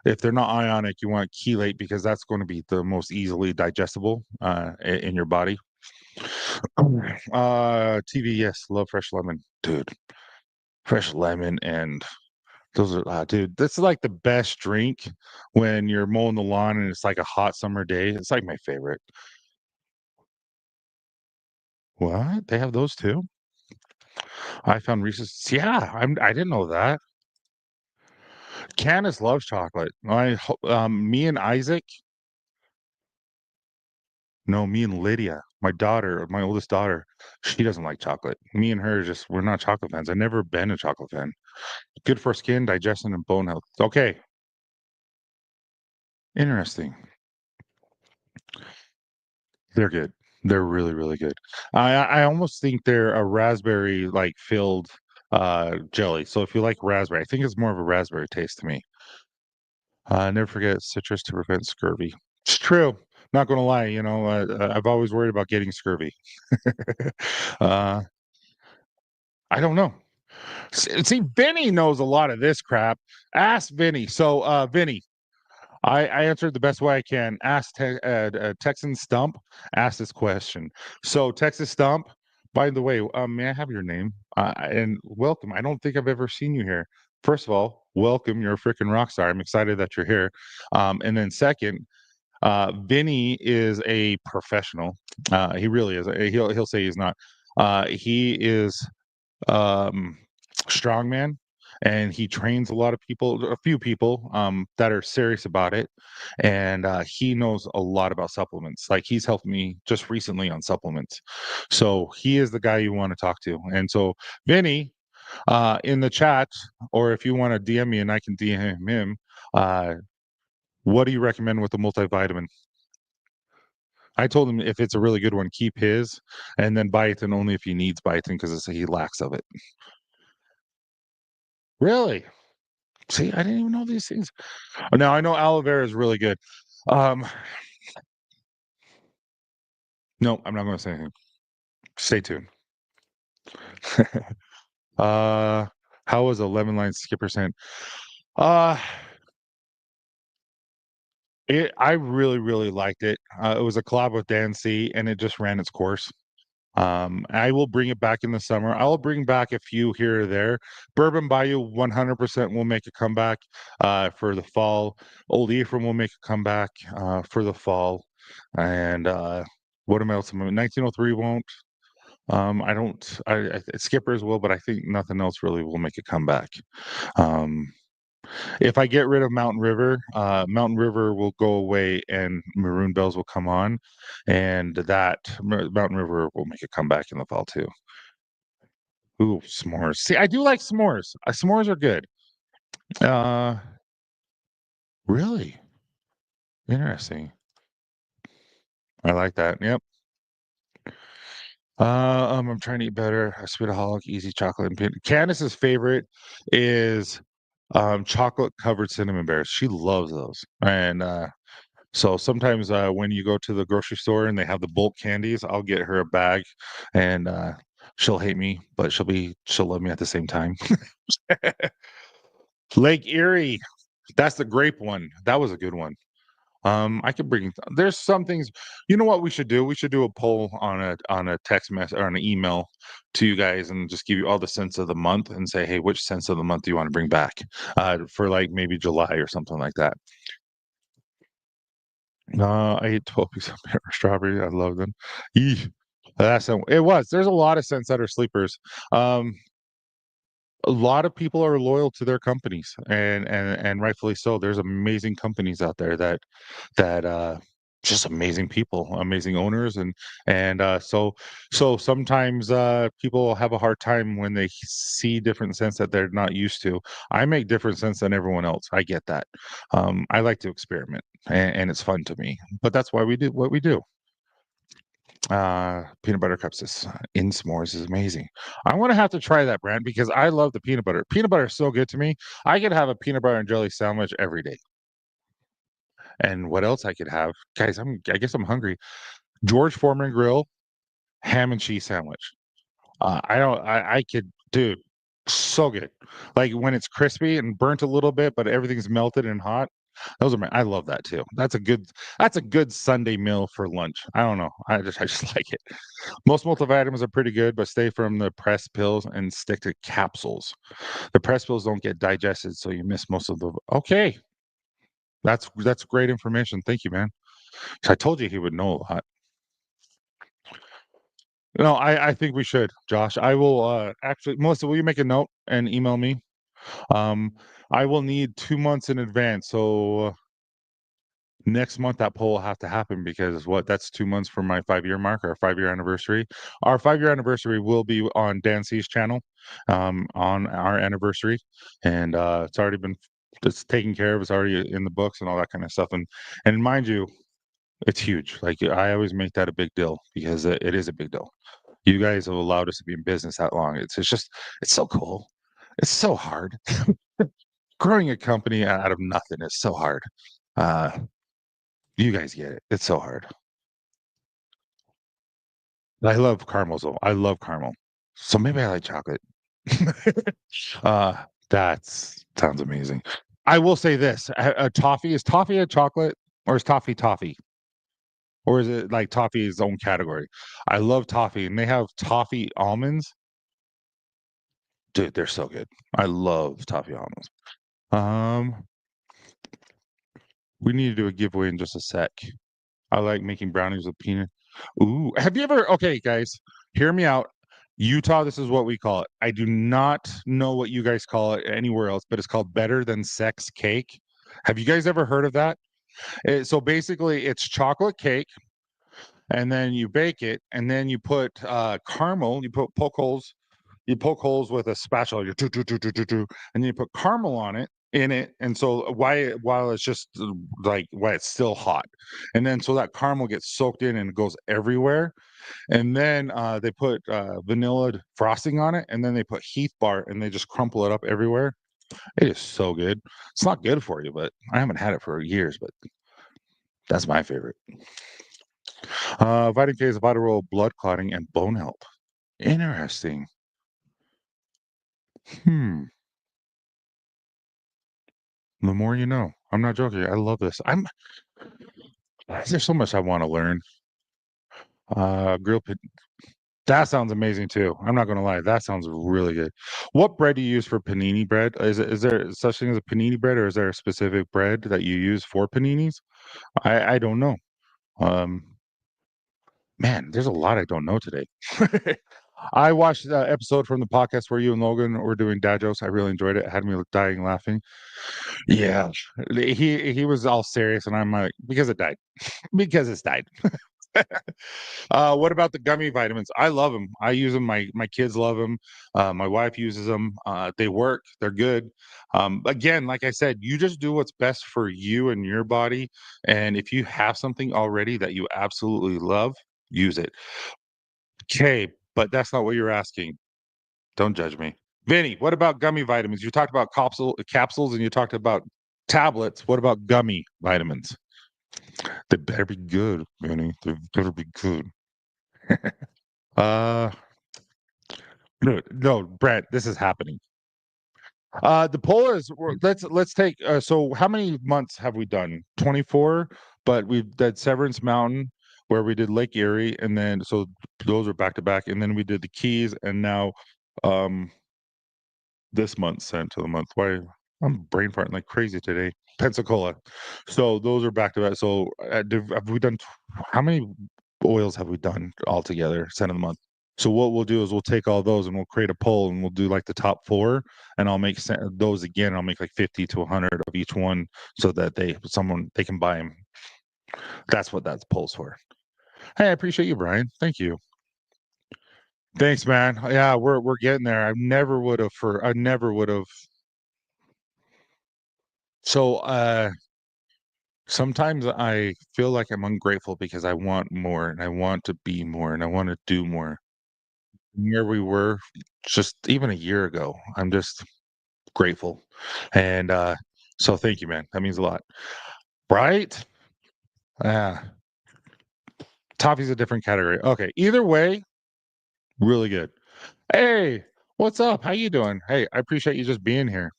If they're not ionic, you want chelate because that's going to be the most easily digestible in your body. TV, yes, love fresh lemon, dude. Fresh lemon and those are, dude. This is like the best drink when you're mowing the lawn and it's like a hot summer day. It's like my favorite. What? They have those too? I found Reese's. Yeah, I didn't know that. Candace loves chocolate. Me and Isaac. No, me and Lydia, my daughter, my oldest daughter. She doesn't like chocolate. Me and her just we're not chocolate fans. I've never been a chocolate fan. Good for skin, digestion, and bone health. Okay, interesting. They're good. They're really, really good. I almost think they're a raspberry like filled jelly. So if you like raspberry, I think it's more of a raspberry taste to me. Never forget citrus to prevent scurvy. It's true. Not gonna lie, I've always worried about getting scurvy. uh, I don't know. See, Vinny knows a lot of this crap. Ask Vinny. So, Vinny, I answered the best way I can. Texan Stump asked this question. So Texas Stump, by the way, may I have your name? And welcome. I don't think I've ever seen you here. First of all, welcome. You're a freaking rock star. I'm excited that you're here. And then second, Vinny is a professional. He really is. He'll say he's not. He is um, strongman, and he trains a few people that are serious about it, and he knows a lot about supplements. Like he's helped me just recently on supplements, so he is the guy you want to talk to. And so, Vinny, in the chat, or if you want to DM me and I can DM him, uh, what do you recommend with the multivitamin? I told him if it's a really good one, keep his, and then biotin only if he needs biotin because he lacks of it. Really? See, I didn't even know these things. Now I know aloe vera is really good. Um, no, I'm not going to say anything. Stay tuned. uh, How was a lemon lime skipper scent? Uh, I really, really liked it. It was a collab with Dan C, and it just ran its course. I will bring it back in the summer. I'll bring back a few here or there. Bourbon Bayou 100% will make a comeback for the fall. Old Ephraim will make a comeback for the fall. And what am I else? 1903 won't. I don't. Skippers will, but I think nothing else really will make a comeback. Um, if I get rid of Mountain River will go away and Maroon Bells will come on, and Mountain River will make a comeback in the fall too. Ooh, s'mores. See, I do like s'mores. S'mores are good. Uh, really interesting. I like that. Yep. I'm trying to eat better. A Speedaholic, easy chocolate and peanut. Candace's favorite is chocolate covered cinnamon bears. She loves those, and so sometimes when you go to the grocery store and they have the bulk candies, I'll get her a bag, and she'll hate me, but she'll love me at the same time. Lake Erie, that's the grape one. That was a good one. I could bring. There's some things. You know what we should do? We should do a poll on a text message or an email to you guys, and just give you all the scents of the month, and say, hey, which scents of the month do you want to bring back for like maybe July or something like that. I ate 12 pieces of pear strawberry. I love them. Eeh, it was. There's a lot of scents that are sleepers. Um, a lot of people are loyal to their companies, and rightfully so. There's amazing companies out there that just amazing people, amazing owners, and so sometimes people have a hard time when they see different scents that they're not used to. I make different scents than everyone else. I get that. I like to experiment, and it's fun to me. But that's why we do what we do. Peanut butter cups in s'mores is amazing. I'm gonna have to try that brand because I love the peanut butter. Peanut butter is so good to me. I could have a peanut butter and jelly sandwich every day. And what else I could have? Guys, I guess I'm hungry. George Foreman Grill ham and cheese sandwich. I don't I could dude, so good. Like when it's crispy and burnt a little bit, but everything's melted and hot. I love that too. That's a good Sunday meal for lunch. I don't know. I just like it. Most multivitamins are pretty good, but stay from the pressed pills and stick to capsules. The pressed pills don't get digested, so you miss most of the. Okay, that's great information. Thank you, man. I told you he would know a lot. No, I think we should, Josh. I will actually, Melissa, will you make a note and email me? Um, I will need 2 months in advance. So next month that poll will have to happen because that's 2 months from my 5 year mark, our 5 year anniversary. Our 5 year anniversary will be on Dan C's channel, on our anniversary. And it's taken care of, it's already in the books and all that kind of stuff. And mind you, it's huge. Like I always make that a big deal because it is a big deal. You guys have allowed us to be in business that long. It's so cool. It's so hard. Growing a company out of nothing is so hard. Uh, you guys get it. It's so hard. I love caramels though. I love caramel. So maybe I like chocolate. uh, that sounds amazing. I will say this: toffee is toffee a chocolate, or is toffee toffee, or is it like toffee its own category? I love toffee, and they have toffee almonds. Dude, they're so good. I love toffee almonds. Um, we need to do a giveaway in just a sec. I like making brownies with peanut. Ooh, have you ever? Okay, guys, hear me out. Utah, this is what we call it. I do not know what you guys call it anywhere else, but it's called better than sex cake. Have you guys ever heard of that? So basically, it's chocolate cake, and then you bake it, and then you put caramel. You poke holes with a spatula, you and then you put caramel on it in it, and so while it's just like while it's still hot, and then so that caramel gets soaked in and it goes everywhere, and then they put vanilla frosting on it, and then they put Heath bar, and they just crumple it up everywhere. It is so good. It's not good for you, but I haven't had it for years, but that's my favorite. Vitamin K is a vital role of blood clotting and bone health. Interesting. Hmm. The more you know. I'm not joking. I love this. There's so much I want to learn. Grilled that sounds amazing too. I'm not gonna lie, that sounds really good. What bread do you use for panini bread? Is there such thing as a panini bread, or is there a specific bread that you use for paninis? I don't know. Um, man, there's a lot I don't know today. I watched the episode from the podcast where you and Logan were doing dad jokes. I really enjoyed it. It had me dying laughing. Yeah, he was all serious, and I'm like, because it died, because it's died. What about the gummy vitamins? I love them. I use them. My kids love them. My wife uses them. They work. They're good. Again, like I said, you just do what's best for you and your body. And if you have something already that you absolutely love, use it. Okay, but that's not what you're asking. Don't judge me. Vinny, what about gummy vitamins? You talked about capsules and you talked about tablets. What about gummy vitamins? They better be good, Vinny. They better be good. Uh No, no, Brett, this is happening. The poll is let's take so how many months have we done? 24, but we did Severance Mountain where we did Lake Erie and then so those are back to back and then we did the Keys and now um this month sent to the month. Why I'm brain farting like crazy today. Pensacola. So those are back to back. So have we done how many oils have we done altogether? Sent of the month. So what we'll do is we'll take all those and we'll create a poll and we'll do like the top four and I'll make those again. I'll make like 50 to 100 of each one so that they can buy them. That's what that poll's for. Hey, I appreciate you, Brian. Thank you. Thanks, man. Yeah, we're getting there. I never would have. So sometimes I feel like I'm ungrateful because I want more and I want to be more and I want to do more. Where we were just even a year ago. I'm just grateful. And, so thank you, man. That means a lot. Right? Yeah. Toffee's a different category. Okay. Either way, really good. Hey, what's up? How you doing? Hey, I appreciate you just being here.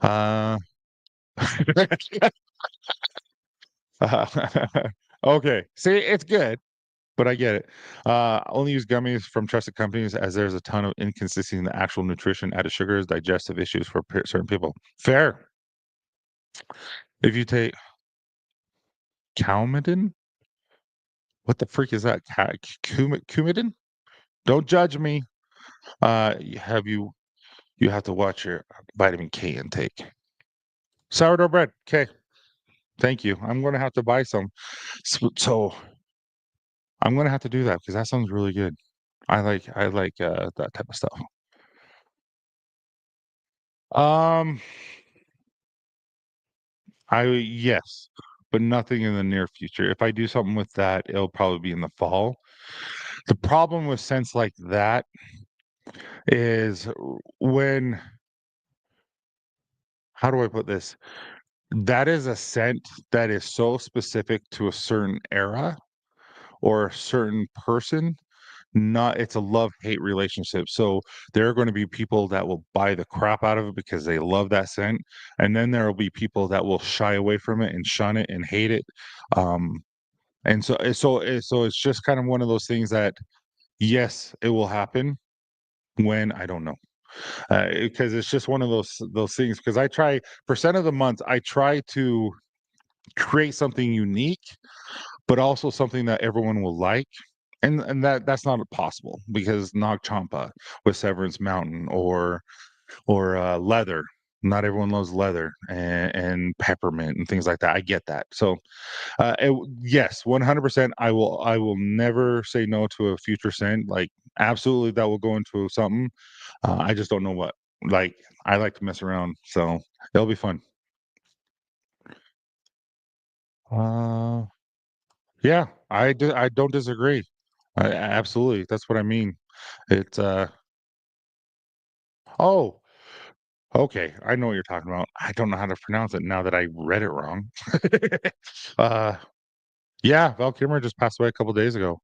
Uh, okay. See, it's good, but I get it. Only use gummies from trusted companies as there's a ton of inconsistency in the actual nutrition, added sugars, digestive issues for certain people. Fair. If you take Coumadin, what the freak is that? Coumadin? Don't judge me. You have to watch your vitamin K intake. Sourdough bread. Okay. Thank you. I'm gonna have to buy some. So I'm gonna have to do that because that sounds really good. I like that type of stuff. Um, I yes, but nothing in the near future. If I do something with that, it'll probably be in the fall. The problem with scents like that is when how do I put this? That is a scent that is so specific to a certain era or a certain person. Not it's a love-hate relationship. So there are going to be people that will buy the crap out of it because they love that scent, and then there will be people that will shy away from it and shun it and hate it. Um, and so it's just kind of one of those things that yes, it will happen when I don't know. Because it's just one of those things because I try percent of the month I try to create something unique, but also something that everyone will like. And that's not possible because Nag Champa with Severance Mountain or leather. Not everyone loves leather and peppermint and things like that. I get that. So yes, 100%. I will never say no to a future scent. Like absolutely, that will go into something. I just don't know what. Like I like to mess around, so it'll be fun. Uh, yeah, I don't disagree. Absolutely, that's what I mean. It's oh, okay, I know what you're talking about. I don't know how to pronounce it now that I read it wrong. uh, yeah, Val Kilmer just passed away a couple days ago.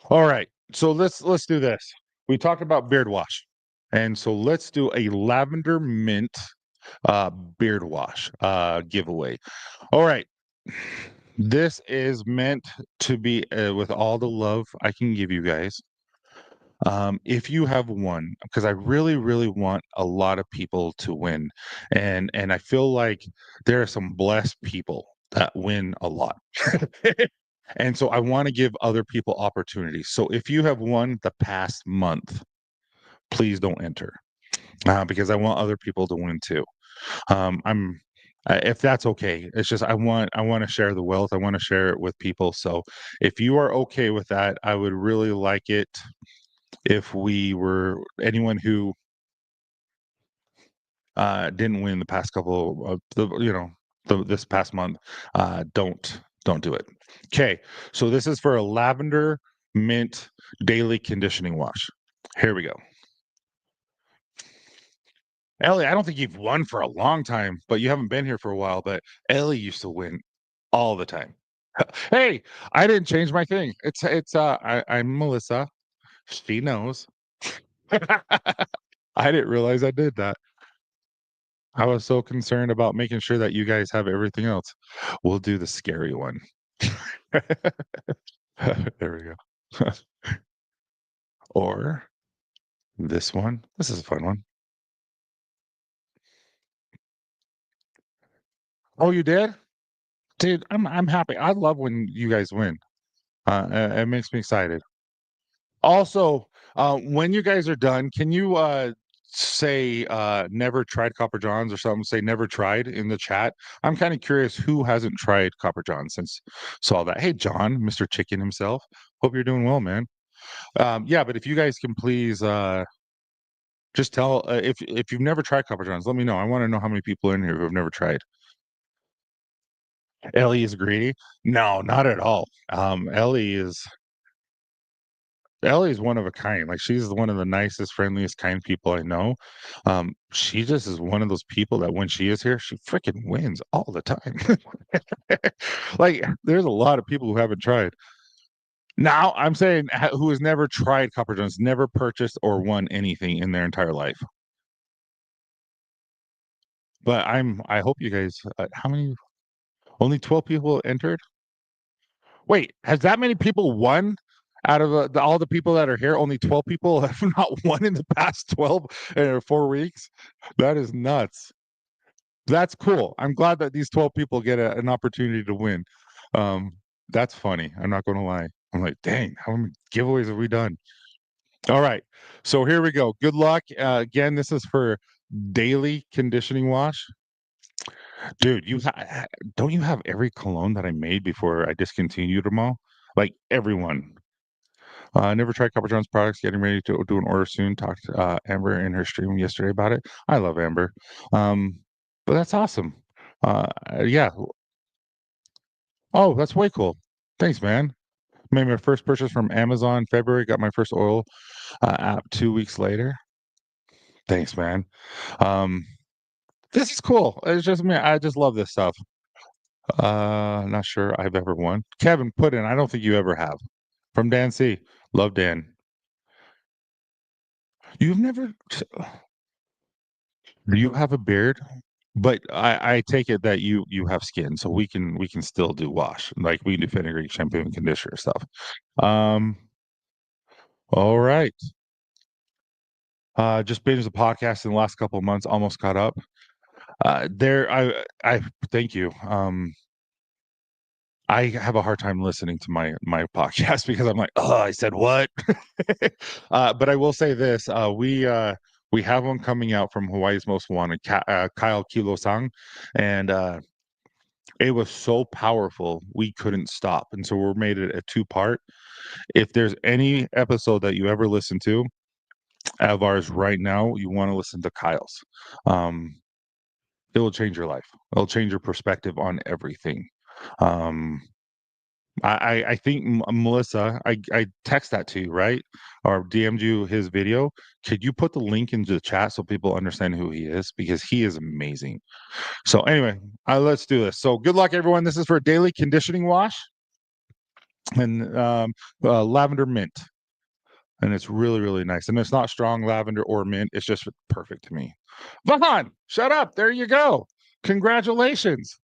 All right, so let's do this. we talked about beard wash, and so let's do a lavender mint beard wash giveaway. All right. This is meant to be with all the love I can give you guys. If you have one, because I really, really want a lot of people to win, and I feel like there are some blessed people that win a lot. And so I want to give other people opportunities. So if you have won the past month, please don't enter because I want other people to win too. I'm if that's okay. It's just I want to share the wealth. I want to share it with people. So if you are okay with that, I would really like it if we were anyone who didn't win the past couple of this past month, don't do it. Okay, so this is for a lavender mint daily conditioning wash. Here we go. Ellie, I don't think you've won for a long time, but you haven't been here for a while. But Ellie used to win all the time. Hey, I didn't change my thing. I'm Melissa. She knows. I didn't realize I did that. I was so concerned about making sure that you guys have everything else. We'll do the scary one. There we go. Or this one. This is a fun one. Oh, you did? Dude, I'm happy. I love when you guys win. It makes me excited. Also, when you guys are done, can you say never tried Copper Johns or something? Say never tried in the chat. I'm kind of curious who hasn't tried Copper John since saw that. Hey, John, Mr. Chicken himself. Hope you're doing well, man. Yeah, but if you guys can please just tell if you've never tried Copper Johns, let me know. I want to know how many people are in here who have never tried. Ellie is greedy. No, not at all. Ellie's one of a kind. Like she's one of the nicest, friendliest, kind people I know. She just is one of those people that when she is here, she freaking wins all the time. Like there's a lot of people who haven't tried. Now I'm saying who has never tried Copper Jones, never purchased or won anything in their entire life. But I hope you guys. How many? Only 12 people entered. Wait, has that many people won out of all the people that are here? Only 12 people have not won in the past 12 or 4 weeks. That is nuts. That's cool. I'm glad that these 12 people get an opportunity to win. Um, that's funny. I'm not going to lie. I'm like, dang, how many giveaways have we done? All right. So here we go. Good luck. Again, this is for daily conditioning wash. Dude, don't you have every cologne that I made before I discontinued them all? Like everyone. I never tried Copper John's products. Getting ready to do an order soon. Talked to Amber in her stream yesterday about it. I love Amber. Um, but that's awesome. Yeah. Oh, that's way cool. Thanks, man. Made my first purchase from Amazon February. Got my first oil app 2 weeks later. Thanks, man. Um, this is cool. It's just me. I just love this stuff. Not sure I've ever won. Kevin put in. I don't think you ever have. From Dan C. Love Dan. You've never. Do you have a beard? But I take it that you have skin, so we can still do wash. Like we can do fenugreek shampoo and conditioner stuff. Um, all right. Just binged the podcast in the last couple of months, almost caught up. There I thank you. I have a hard time listening to my podcast because I'm like, oh, I said what? But I will say this: we have one coming out from Hawaii's Most Wanted, Kyle Kilo-sang, and it was so powerful we couldn't stop, and so we made it a two-part. If there's any episode that you ever listen to of ours right now, you want to listen to Kyle's. Um, it will change your life. It'll change your perspective on everything. Um, I think Melissa, I text that to you, right? Or DM'd you his video. Could you put the link into the chat so people understand who he is? Because he is amazing. So anyway, let's do this. So good luck, everyone. This is for a daily conditioning wash and lavender mint. and it's really, really nice, and it's not strong lavender or mint, it's just perfect to me. Vaughn, shut up, there you go. Congratulations.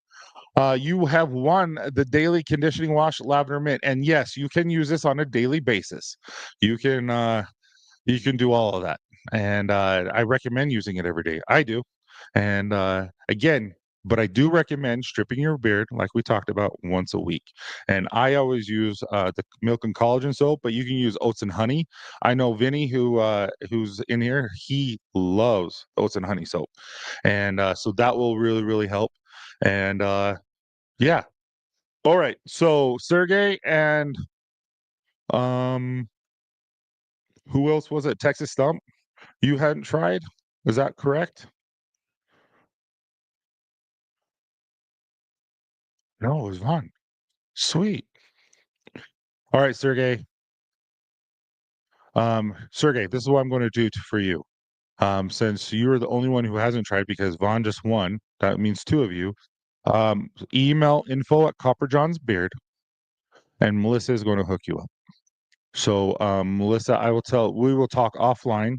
You have won the daily conditioning wash lavender mint, and yes, you can use this on a daily basis. You can, you can do all of that, and, I recommend using it every day. I do, and, again, but I do recommend stripping your beard, like we talked about, once a week, and I always use, the milk and collagen soap, but you can use oats and honey. I know Vinny, who's in here, he loves oats and honey soap, and, so that will really, really help, and, yeah. Alright, so Sergey and, um, who else was it? Texas Stump? You hadn't tried? Is that correct? No, it was fun. Sweet. All right, Sergey. Sergey, this is what I'm going to do for you. Since you're the only one who hasn't tried because Vaughn just won, that means two of you. Email info at Copper John's Beard, and Melissa is going to hook you up. So, Melissa, we will talk offline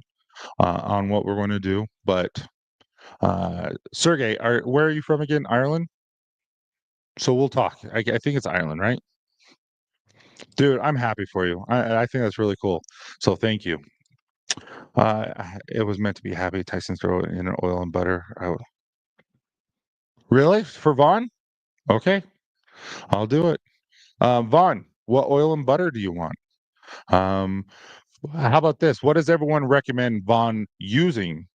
on what we're going to do. But Sergey, where are you from again? Ireland? So we'll talk. I think it's Ireland, right? Dude, I'm happy for you. I think that's really cool. So thank you. It was meant to be happy. Tyson throw it in an oil and butter. Really? For Vaughn? Okay, I'll do it. Vaughn, what oil and butter do you want? Um, how about this? What does everyone recommend Vaughn using?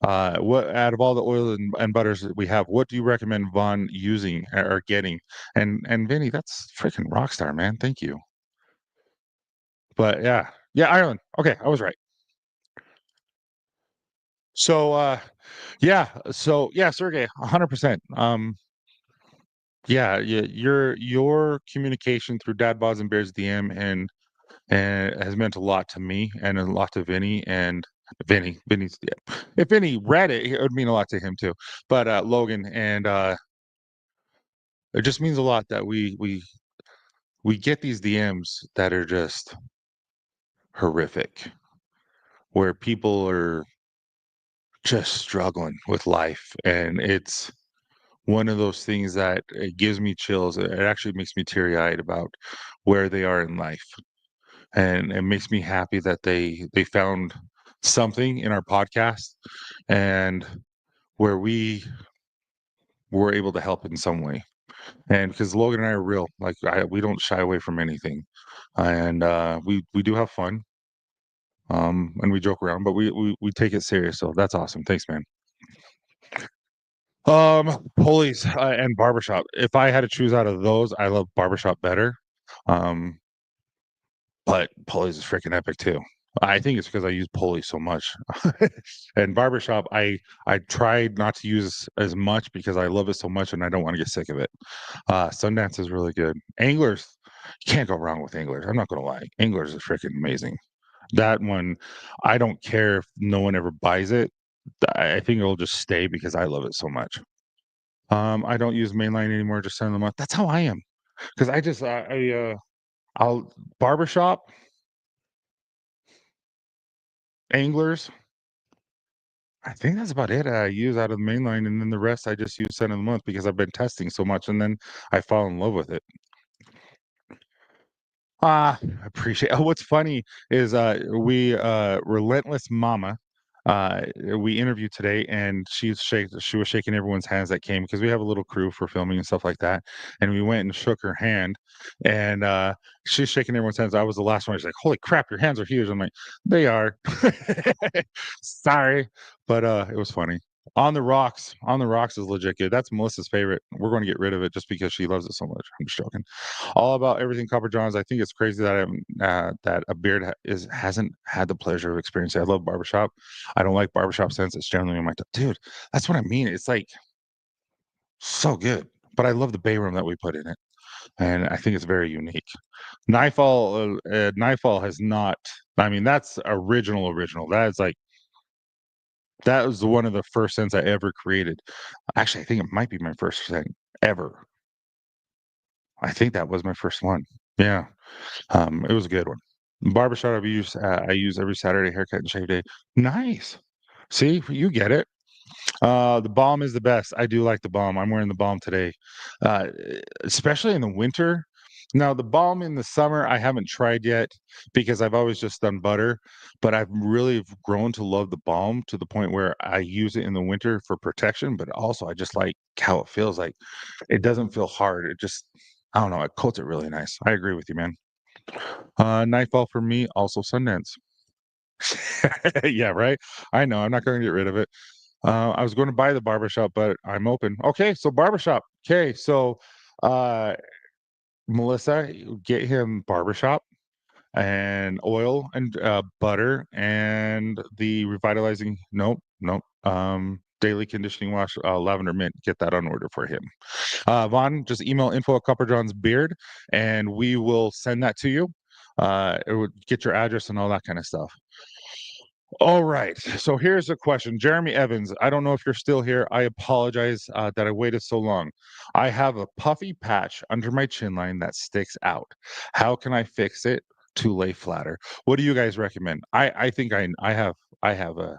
What out of all the oil and butters that we have, what do you recommend Vaughn using or getting? And Vinny, that's freaking rock star, man. Thank you. But yeah, yeah, Ireland. Okay, I was right. So yeah, so yeah, Sergey, 100%. Yeah, yeah, your communication through Dad Bods and Bears DM and has meant a lot to me and a lot to Vinny and Vinny's yeah. If Vinny read it, it would mean a lot to him too. But Logan and it just means a lot that we get these DMs that are just horrific, where people are just struggling with life, and it's one of those things that it gives me chills. It actually makes me teary-eyed about where they are in life, and it makes me happy that they found something in our podcast and where we were able to help in some way. And because Logan and I are real, like we don't shy away from anything, and we do have fun, and we joke around, but we take it serious. So that's awesome. Thanks, man. Pulleys and barbershop. If I had to choose out of those, I love barbershop better. Um, but pulleys is freaking epic too. I think it's because I use pulley so much. And barbershop, I tried not to use as much because I love it so much and I don't want to get sick of it. Sundance is really good. Anglers, you can't go wrong with anglers. I'm not gonna lie. Anglers is freaking amazing. That one, I don't care if no one ever buys it. I think it'll just stay because I love it so much. I don't use mainline anymore. Just send them up. That's how I am. Because I'll barbershop anglers. I think that's about it I use out of the main line, and then the rest I just use cent of the month because I've been testing so much, and then I fall in love with it. I appreciate what's funny is, Relentless Mama, we interviewed today, and she was shaking everyone's hands that came because we have a little crew for filming and stuff like that, and we went and shook her hand, and, she's shaking everyone's hands. I was the last one. She's like, "Holy crap, your hands are huge." I'm like, "They are." Sorry, but, it was funny. On the Rocks is legit good. That's Melissa's favorite. We're gonna get rid of it just because she loves it so much. I'm just joking. All about everything Copper Johns. I think it's crazy that that a beard hasn't had the pleasure of experiencing. I love barbershop. I don't like barbershop scents. It's generally in my dude. That's what I mean. It's like so good. But I love the bay room that we put in it, and I think it's very unique. Nightfall has not. I mean, that's original. Original. That is like that was one of the first scents I ever created. Actually, I think it might be my first scent ever. I think that was my first one. Yeah, it was a good one. Barbershop I use every Saturday, haircut and shave day. Nice. See, you get it. The balm is the best. I do like the balm. I'm wearing the balm today, uh, especially in the winter. Now, the balm in the summer, I haven't tried yet because I've always just done butter, but I've really grown to love the balm to the point where I use it in the winter for protection, but also I just like how it feels like it doesn't feel hard. It just, I don't know, it coats it really nice. I agree with you, man. Nightfall for me, also Sundance. Yeah, right. I know. I'm not going to get rid of it. I was going to buy the barbershop, but I'm open. Okay, so barbershop. Okay, so uh, Melissa, get him barbershop and oil and butter and the revitalizing. Nope, nope. Daily conditioning wash, lavender mint. Get that on order for him. Vaughn, just email info at Copper John's Beard, and we will send that to you. It would get your address and all that kind of stuff. All right. So here's a question. Jeremy Evans, I don't know if you're still here. I apologize that I waited so long. I have a puffy patch under my chin line that sticks out. How can I fix it to lay flatter? What do you guys recommend? I think I have a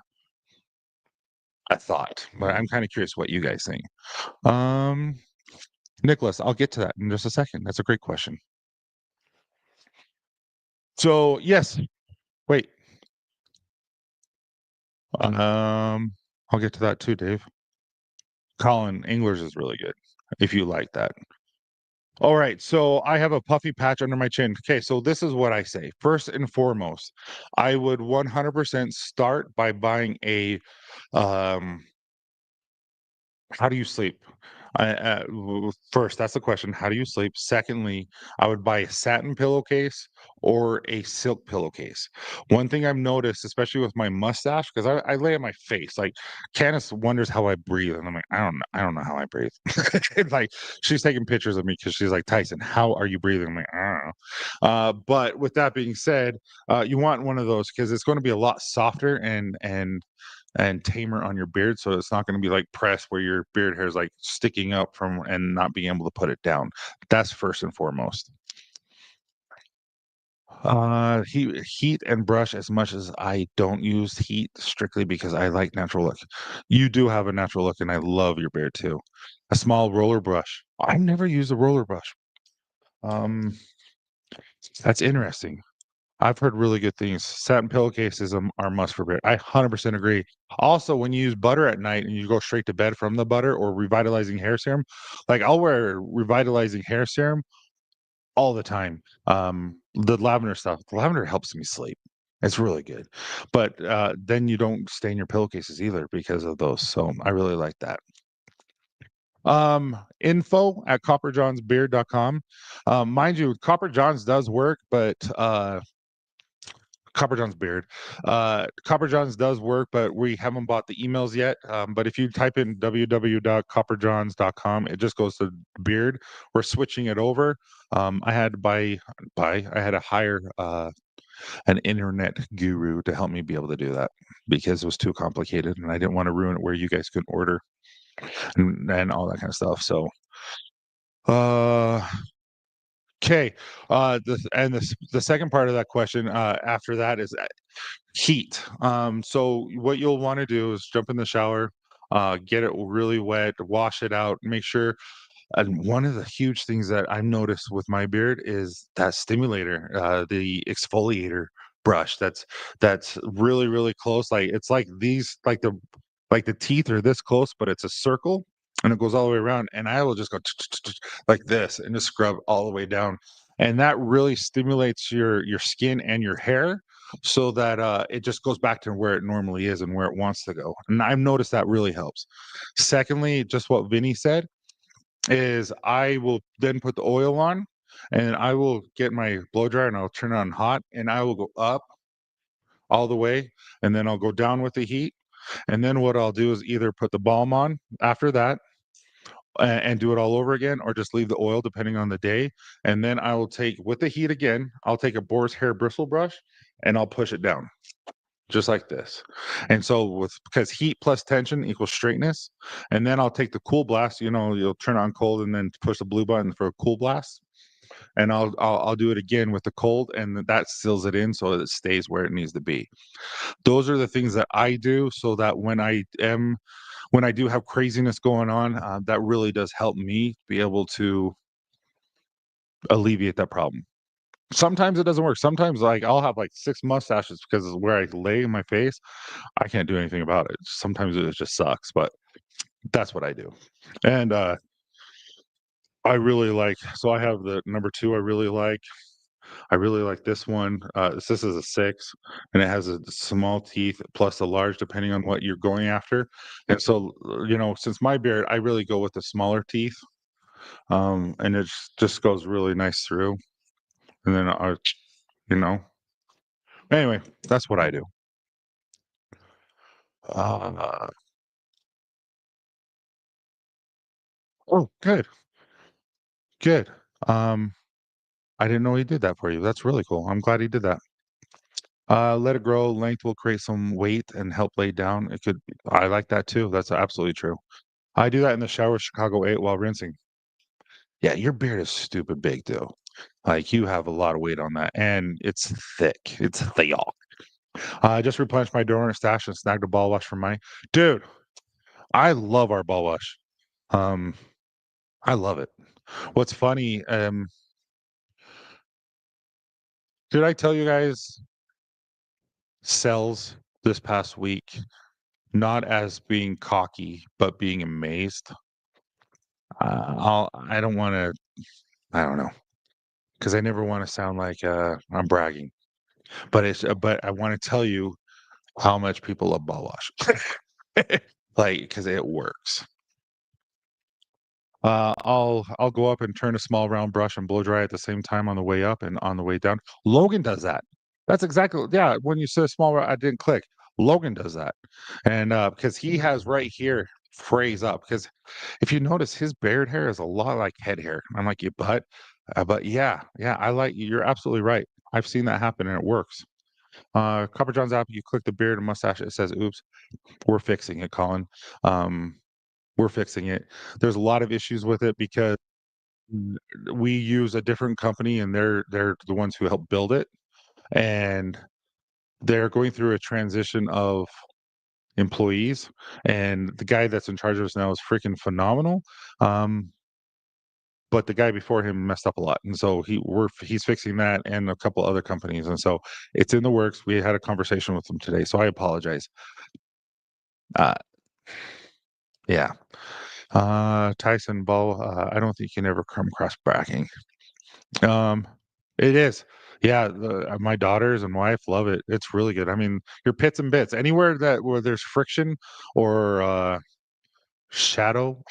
thought, but I'm kind of curious what you guys think. Um, Nicholas, I'll get to that in just a second. That's a great question. So yes, wait. I'll get to that too, Dave. Colin, English is really good if you like that. All right, so I have a puffy patch under my chin. Okay, so this is what I say. First and foremost, I would 100% start by buying a um how do you sleep? First, that's the question. How do you sleep? Secondly, I would buy a satin pillowcase or a silk pillowcase. One thing I've noticed, especially with my mustache, because I lay on my face. Like Candace wonders how I breathe, and I'm like, I don't know how I breathe. Like she's taking pictures of me because she's like, Tyson, how are you breathing? I'm like, I don't know. But with that being said, you want one of those because it's going to be a lot softer and tamer on your beard, so it's not gonna be like pressed where your beard hair is like sticking up from and not being able to put it down. That's first and foremost. Heat and brush as much as I don't use heat strictly because I like natural look. You do have a natural look, and I love your beard too. A small roller brush. I've never used a roller brush. Um, that's interesting. I've heard really good things. Satin pillowcases are must for bear. I 100% agree. Also, when you use butter at night and you go straight to bed from the butter or revitalizing hair serum, like I'll wear revitalizing hair serum all the time. The lavender stuff, the lavender helps me sleep. It's really good. But then you don't stain your pillowcases either because of those. So I really like that. Info at copperjohnsbeard.com. Mind you, Copper Johns does work, but Copper John's beard. Copper John's does work, but we haven't bought the emails yet. But if you type in www.copperjohns.com, it just goes to beard. We're switching it over. I had to I had to hire an internet guru to help me be able to do that because it was too complicated and I didn't want to ruin it where you guys couldn't order and all that kind of stuff. So, uh, okay. The second part of that question after that is heat. So what you'll want to do is jump in the shower, get it really wet, wash it out, make sure. And one of the huge things that I've noticed with my beard is that stimulator, the exfoliator brush. That's really really close. Like it's like these, like the teeth are this close, but it's a circle and it goes all the way around. And I will just go like this and just scrub all the way down. And that really stimulates your skin and your hair so that it just goes back to where it normally is and where it wants to go. And I've noticed that really helps. Secondly, just what Vinny said is I will then put the oil on and I will get my blow dryer and I'll turn it on hot and I will go up all the way and then I'll go down with the heat. And then what I'll do is either put the balm on after that and do it all over again, or just leave the oil depending on the day. And then I will take with the heat again, I'll take a boar's hair bristle brush and I'll push it down just like this. And so with because heat plus tension equals straightness. And then I'll take the cool blast, you know, you'll turn on cold and then push the blue button for a cool blast. and I'll do it again with the cold, and that seals it in so it stays where it needs to be. Those are the things that I do so that when I do have craziness going on, that really does help me be able to alleviate that problem. Sometimes it doesn't work. Sometimes, like, I'll have, like, 6 mustaches because of where I lay in my face, I can't do anything about it. Sometimes it just sucks, but that's what I do. And, I really like so I have the number 2 I really like. I really like this one. This is a 6, and it has a small teeth plus a large depending on what you're going after. And so, since my beard, I really go with the smaller teeth, and it just goes really nice through. And then you know, anyway, that's what I do. Uh, oh, good, good. Um, I didn't know he did that for you. That's really cool. I'm glad he did that. Let it grow. Length will create some weight and help lay down. It could. I like that too. That's absolutely true. I do that in the shower, Chicago 8 while rinsing. Yeah, your beard is stupid big, too. Like, you have a lot of weight on that, and it's thick. It's thick. I just replenished my door and stash and snagged a ball wash from my dude. I love our ball wash. Um, I love it. What's funny, did I tell you guys sells this past week, not as being cocky, but being amazed? I don't wanna I don't know, because I never wanna sound like, I'm bragging, but I wanna tell you how much people love ball wash. Like, because it works. I'll go up and turn a small round brush and blow dry at the same time on the way up and on the way down. Logan does that. That's exactly yeah, when you said small I didn't click. Logan does that. And, because he has right here phrase up, because if you notice his beard hair is a lot like head hair. I'm like, "You but yeah, yeah, you're absolutely right. I've seen that happen and it works. Copper John's app, you click the beard and mustache, it says, "Oops." We're fixing it, Colin. Um, we're fixing it. There's a lot of issues with it because n we use a different company and they're the ones who helped build it, and they're going through a transition of employees, and the guy that's in charge of us now is freaking phenomenal, um, but the guy before him messed up a lot, and so he's fixing that and a couple other companies, and so it's in the works. We had a conversation with him today, so I apologize. Uh, yeah. Tyson Ball, I don't think you can ever come across bragging. Um, it is. Yeah, my daughters and wife love it. It's really good. I mean, your pits and bits. Anywhere that where there's friction or shadow,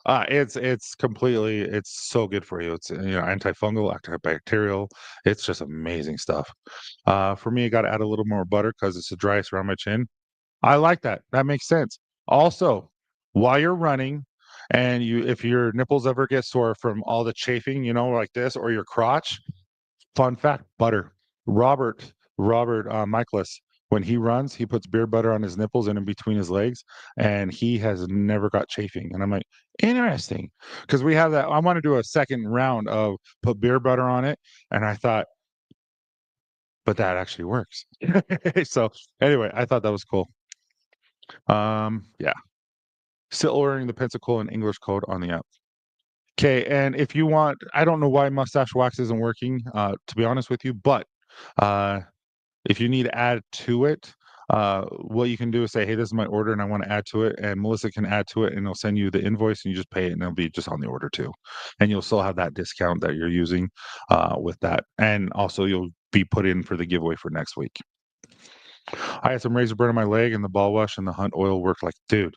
it's so good for you. It's antifungal, antibacterial. It's just amazing stuff. For me, I got to add a little more butter because it's the driest around my chin. I like that. That makes sense. Also, while you're running and if your nipples ever get sore from all the chafing, like this, or your crotch, fun fact, butter. Robert Michaelis, when he runs, he puts beer butter on his nipples and in between his legs, and he has never got chafing. And I'm like, interesting, because we have that. I want to do a second round of put beer butter on it, and I thought, but that actually works. So anyway, I thought that was cool. Yeah. Still ordering the Pensacola and English code on the app. Okay, and if you want, I don't know why mustache wax isn't working, to be honest with you, but uh, if you need to add to it, what you can do is say, "Hey, this is my order, and I want to add to it," and Melissa can add to it, and they'll send you the invoice, and you just pay it, and it'll be just on the order too, and you'll still have that discount that you're using with that, and also you'll be put in for the giveaway for next week. I had some razor burn on my leg, and the ball wash and the hunt oil worked like, dude.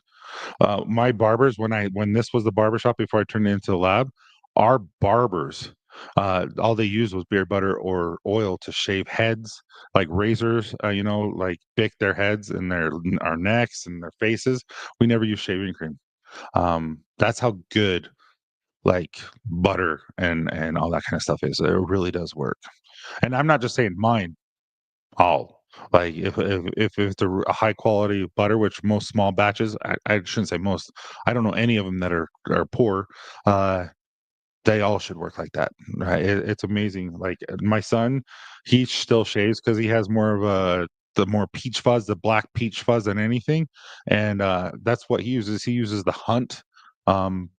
My barbers, when this was the barbershop before I turned it into the lab, our barbers, all they used was beer butter or oil to shave heads, like razors, like bake their heads and our necks and their faces. We never use shaving cream. That's how good like butter and all that kind of stuff is. It really does work. And I'm not just saying mine. All. Like, if it's a high quality butter, which most small batches, I shouldn't say most, I don't know any of them that are poor, uh, They all should work like that, right? It's amazing. Like, my son, he still shaves because he has more of the more peach fuzz, the black peach fuzz than anything, and, that's what he uses. He uses the Hunt, um,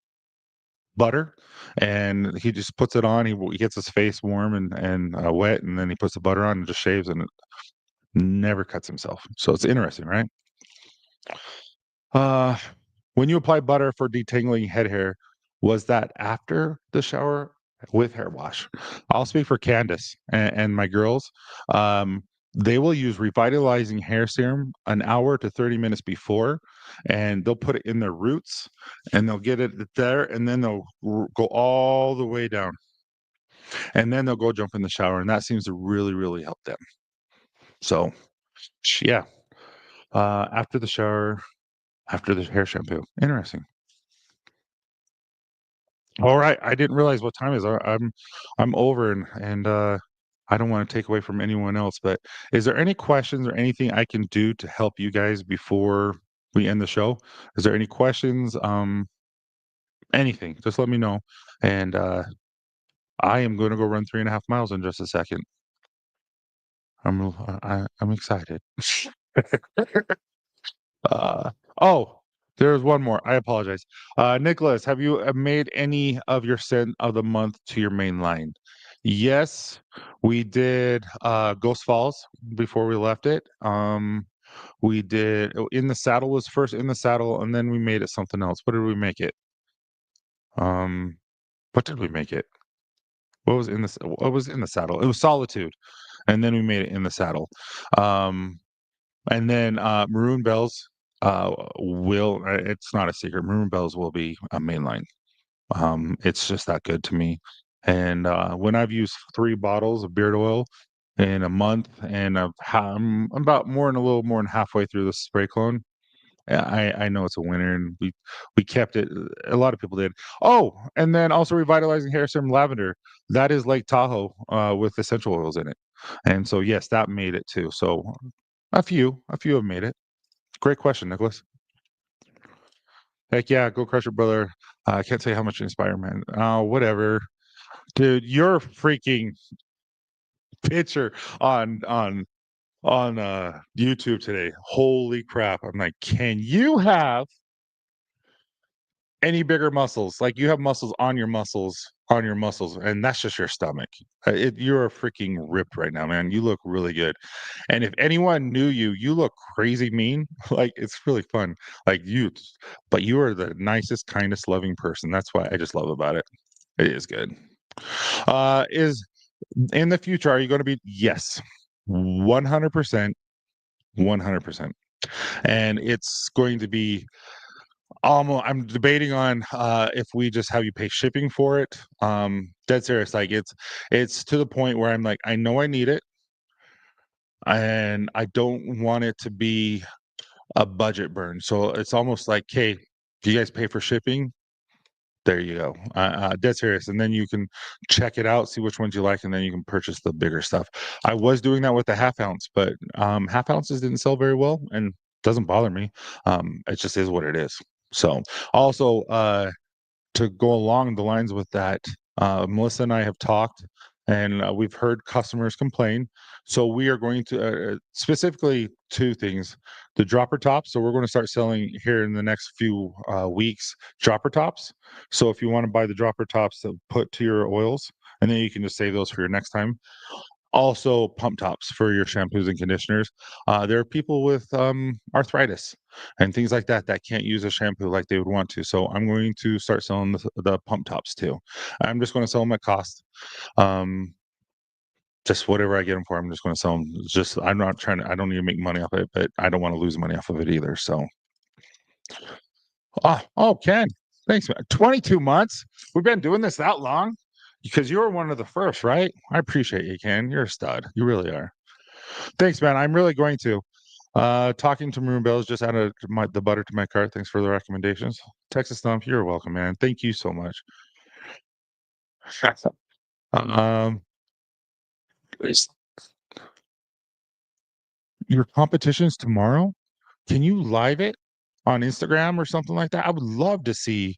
butter, and he just puts it on. He gets his face warm and wet, and then he puts the butter on and just shaves, and it never cuts himself. So it's interesting, right? Uh, when you apply butter for detangling head hair, was that after the shower with hair wash? I'll speak for Candace and my girls. Um, they will use revitalizing hair serum an hour to 30 minutes before, and they'll put it in their roots and they'll get it there, and then they'll go all the way down, and then they'll go jump in the shower. And that seems to really, really help them. So, yeah, after the shower, after the hair shampoo. Interesting. All right, I didn't realize what time it is. I'm over and I don't wanna take away from anyone else, but is there any questions or anything I can do to help you guys before we end the show? Is there any questions? Anything, just let me know, and I am gonna go run 3.5 miles in just a second. I'm excited. Uh, oh, there's one more. I apologize. Nicholas, have you made any of your scent of the month to your main line? Yes, we did Ghost Falls before we left it. We did In the Saddle was first In the Saddle, and then we made it something else. What did we make it? Um, what did we make it? What was In the Saddle? It was Solitude, and then we made it In the Saddle. Um, And then, Maroon Bells, it's not a secret, Maroon Bells will be a mainline. It's just that good to me, and, when I've used 3 bottles of beard oil in a month, and I'm about more than a little more than halfway through the spray clone, I know it's a winner, and we kept it. A lot of people did. Oh, and then also revitalizing hair serum lavender. That is Lake Tahoe, with essential oils in it, and so, yes, that made it too. So, a few have made it. Great question, Nicholas. Heck yeah, go crush it, brother. I can't tell you how much you inspire, man. Oh, whatever. Dude, your freaking picture on YouTube today. Holy crap. I'm like, can you have any bigger muscles? Like, you have muscles on your muscles, and that's just your stomach. You're freaking ripped right now, man. You look really good. And if anyone knew you, you look crazy mean. Like, it's really fun. Like, but you are the nicest, kindest, loving person. That's what I just love about it. It is good. Is In the future, are you going to be? Yes, 100%, 100%. And it's going to be almost. I'm debating on if we just have you pay shipping for it. Dead serious. Like, it's to the point where I'm like, I know I need it, and I don't want it to be a budget burn. So it's almost like, "Hey, do you guys pay for shipping?" There you go. Dead serious, and then you can check it out, see which ones you like, and then you can purchase the bigger stuff. I was doing that with the half ounce, but, half ounces didn't sell very well, and doesn't bother me. It just is what it is. So, also, to go along the lines with that, Melissa and I have talked, and we've heard customers complain. So we are going to specifically two things: the dropper tops. So we're going to start selling here in the next few weeks dropper tops. So if you want to buy the dropper tops to put to your oils, and then you can just save those for your next time. Also, pump tops for your shampoos and conditioners. There are people with arthritis and things like that that can't use a shampoo like they would want to. So I'm going to start selling the pump tops too. I'm just going to sell them at cost. Um, just whatever I get them for, I'm just going to sell them. Just I'm not trying to. I don't need to make money off of it, but I don't want to lose money off of it either. So, Ken, thanks, man. 22 months. We've been doing this that long because you were one of the first, right? I appreciate you, Ken. You're a stud. You really are. Thanks, man. I'm really going to. Talking to Maroon Bells just added the butter to my cart. Thanks for the recommendations. Texas Stump, you're welcome, man. Thank you so much. Um, is your competition's tomorrow? Can you live it on Instagram or something like that? I would love to see,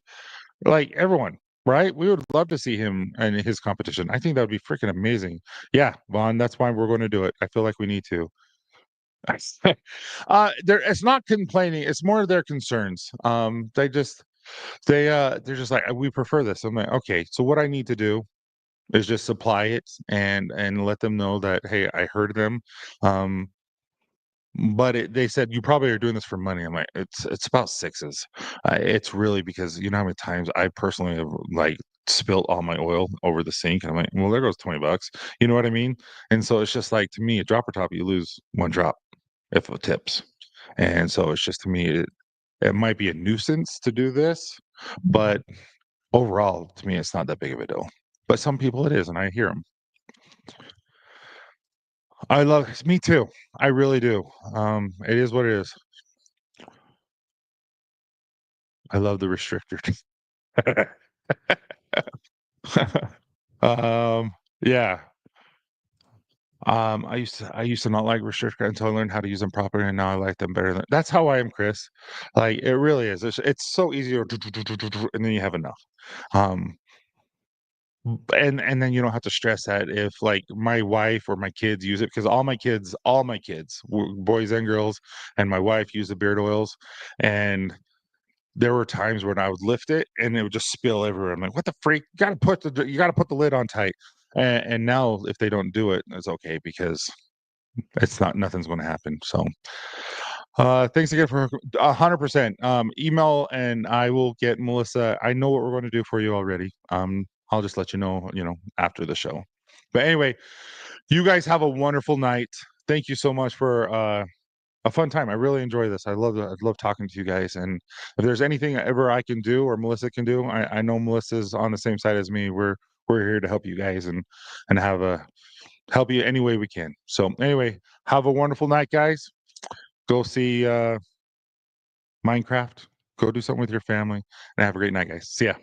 like, everyone. right? We would love to see him and his competition. I think that would be freaking amazing. Yeah, Vaughn, that's why we're going to do it. I feel like we need to. There, it's not complaining. It's more their concerns. They're just like, we prefer this. I'm like, okay, so what I need to do is just supply it and let them know that, hey, I heard them. Um, but they said you probably are doing this for money. I'm like, it's about sixes. It's really because you know how many times I personally have like spilt all my oil over the sink, and I'm like, well, there goes $20. You know what I mean? And so it's just like to me, a drop or top, you lose one drop if it tips. And so it's just to me, it might be a nuisance to do this, but overall, to me, it's not that big of a deal. But some people it is, and I hear them. I love me too. I really do. It is what it is. I love the restrictor. Um, yeah. I used to not like restrictor until I learned how to use them properly, and now I like them better than that's how I am, Chris. Like, it really is. It's so easy to and then you have enough. Um, and then you don't have to stress that if, like, my wife or my kids use it because all my kids, boys and girls, and my wife use the beard oils, and there were times when I would lift it and it would just spill everywhere. I'm like, "What the freak? You gotta put the lid on tight." And now if they don't do it, it's okay because nothing's gonna happen. So, thanks again for 100%. Email and I will get Melissa. I know what we're gonna do for you already. I'll just let you know, after the show. But anyway, you guys have a wonderful night. Thank you so much for, a fun time. I really enjoy this. I love talking to you guys. And if there's anything ever I can do or Melissa can do, I know Melissa's on the same side as me. We're here to help you guys and help you any way we can. So anyway, have a wonderful night, guys. Go see Minecraft. Go do something with your family, and have a great night, guys. See ya.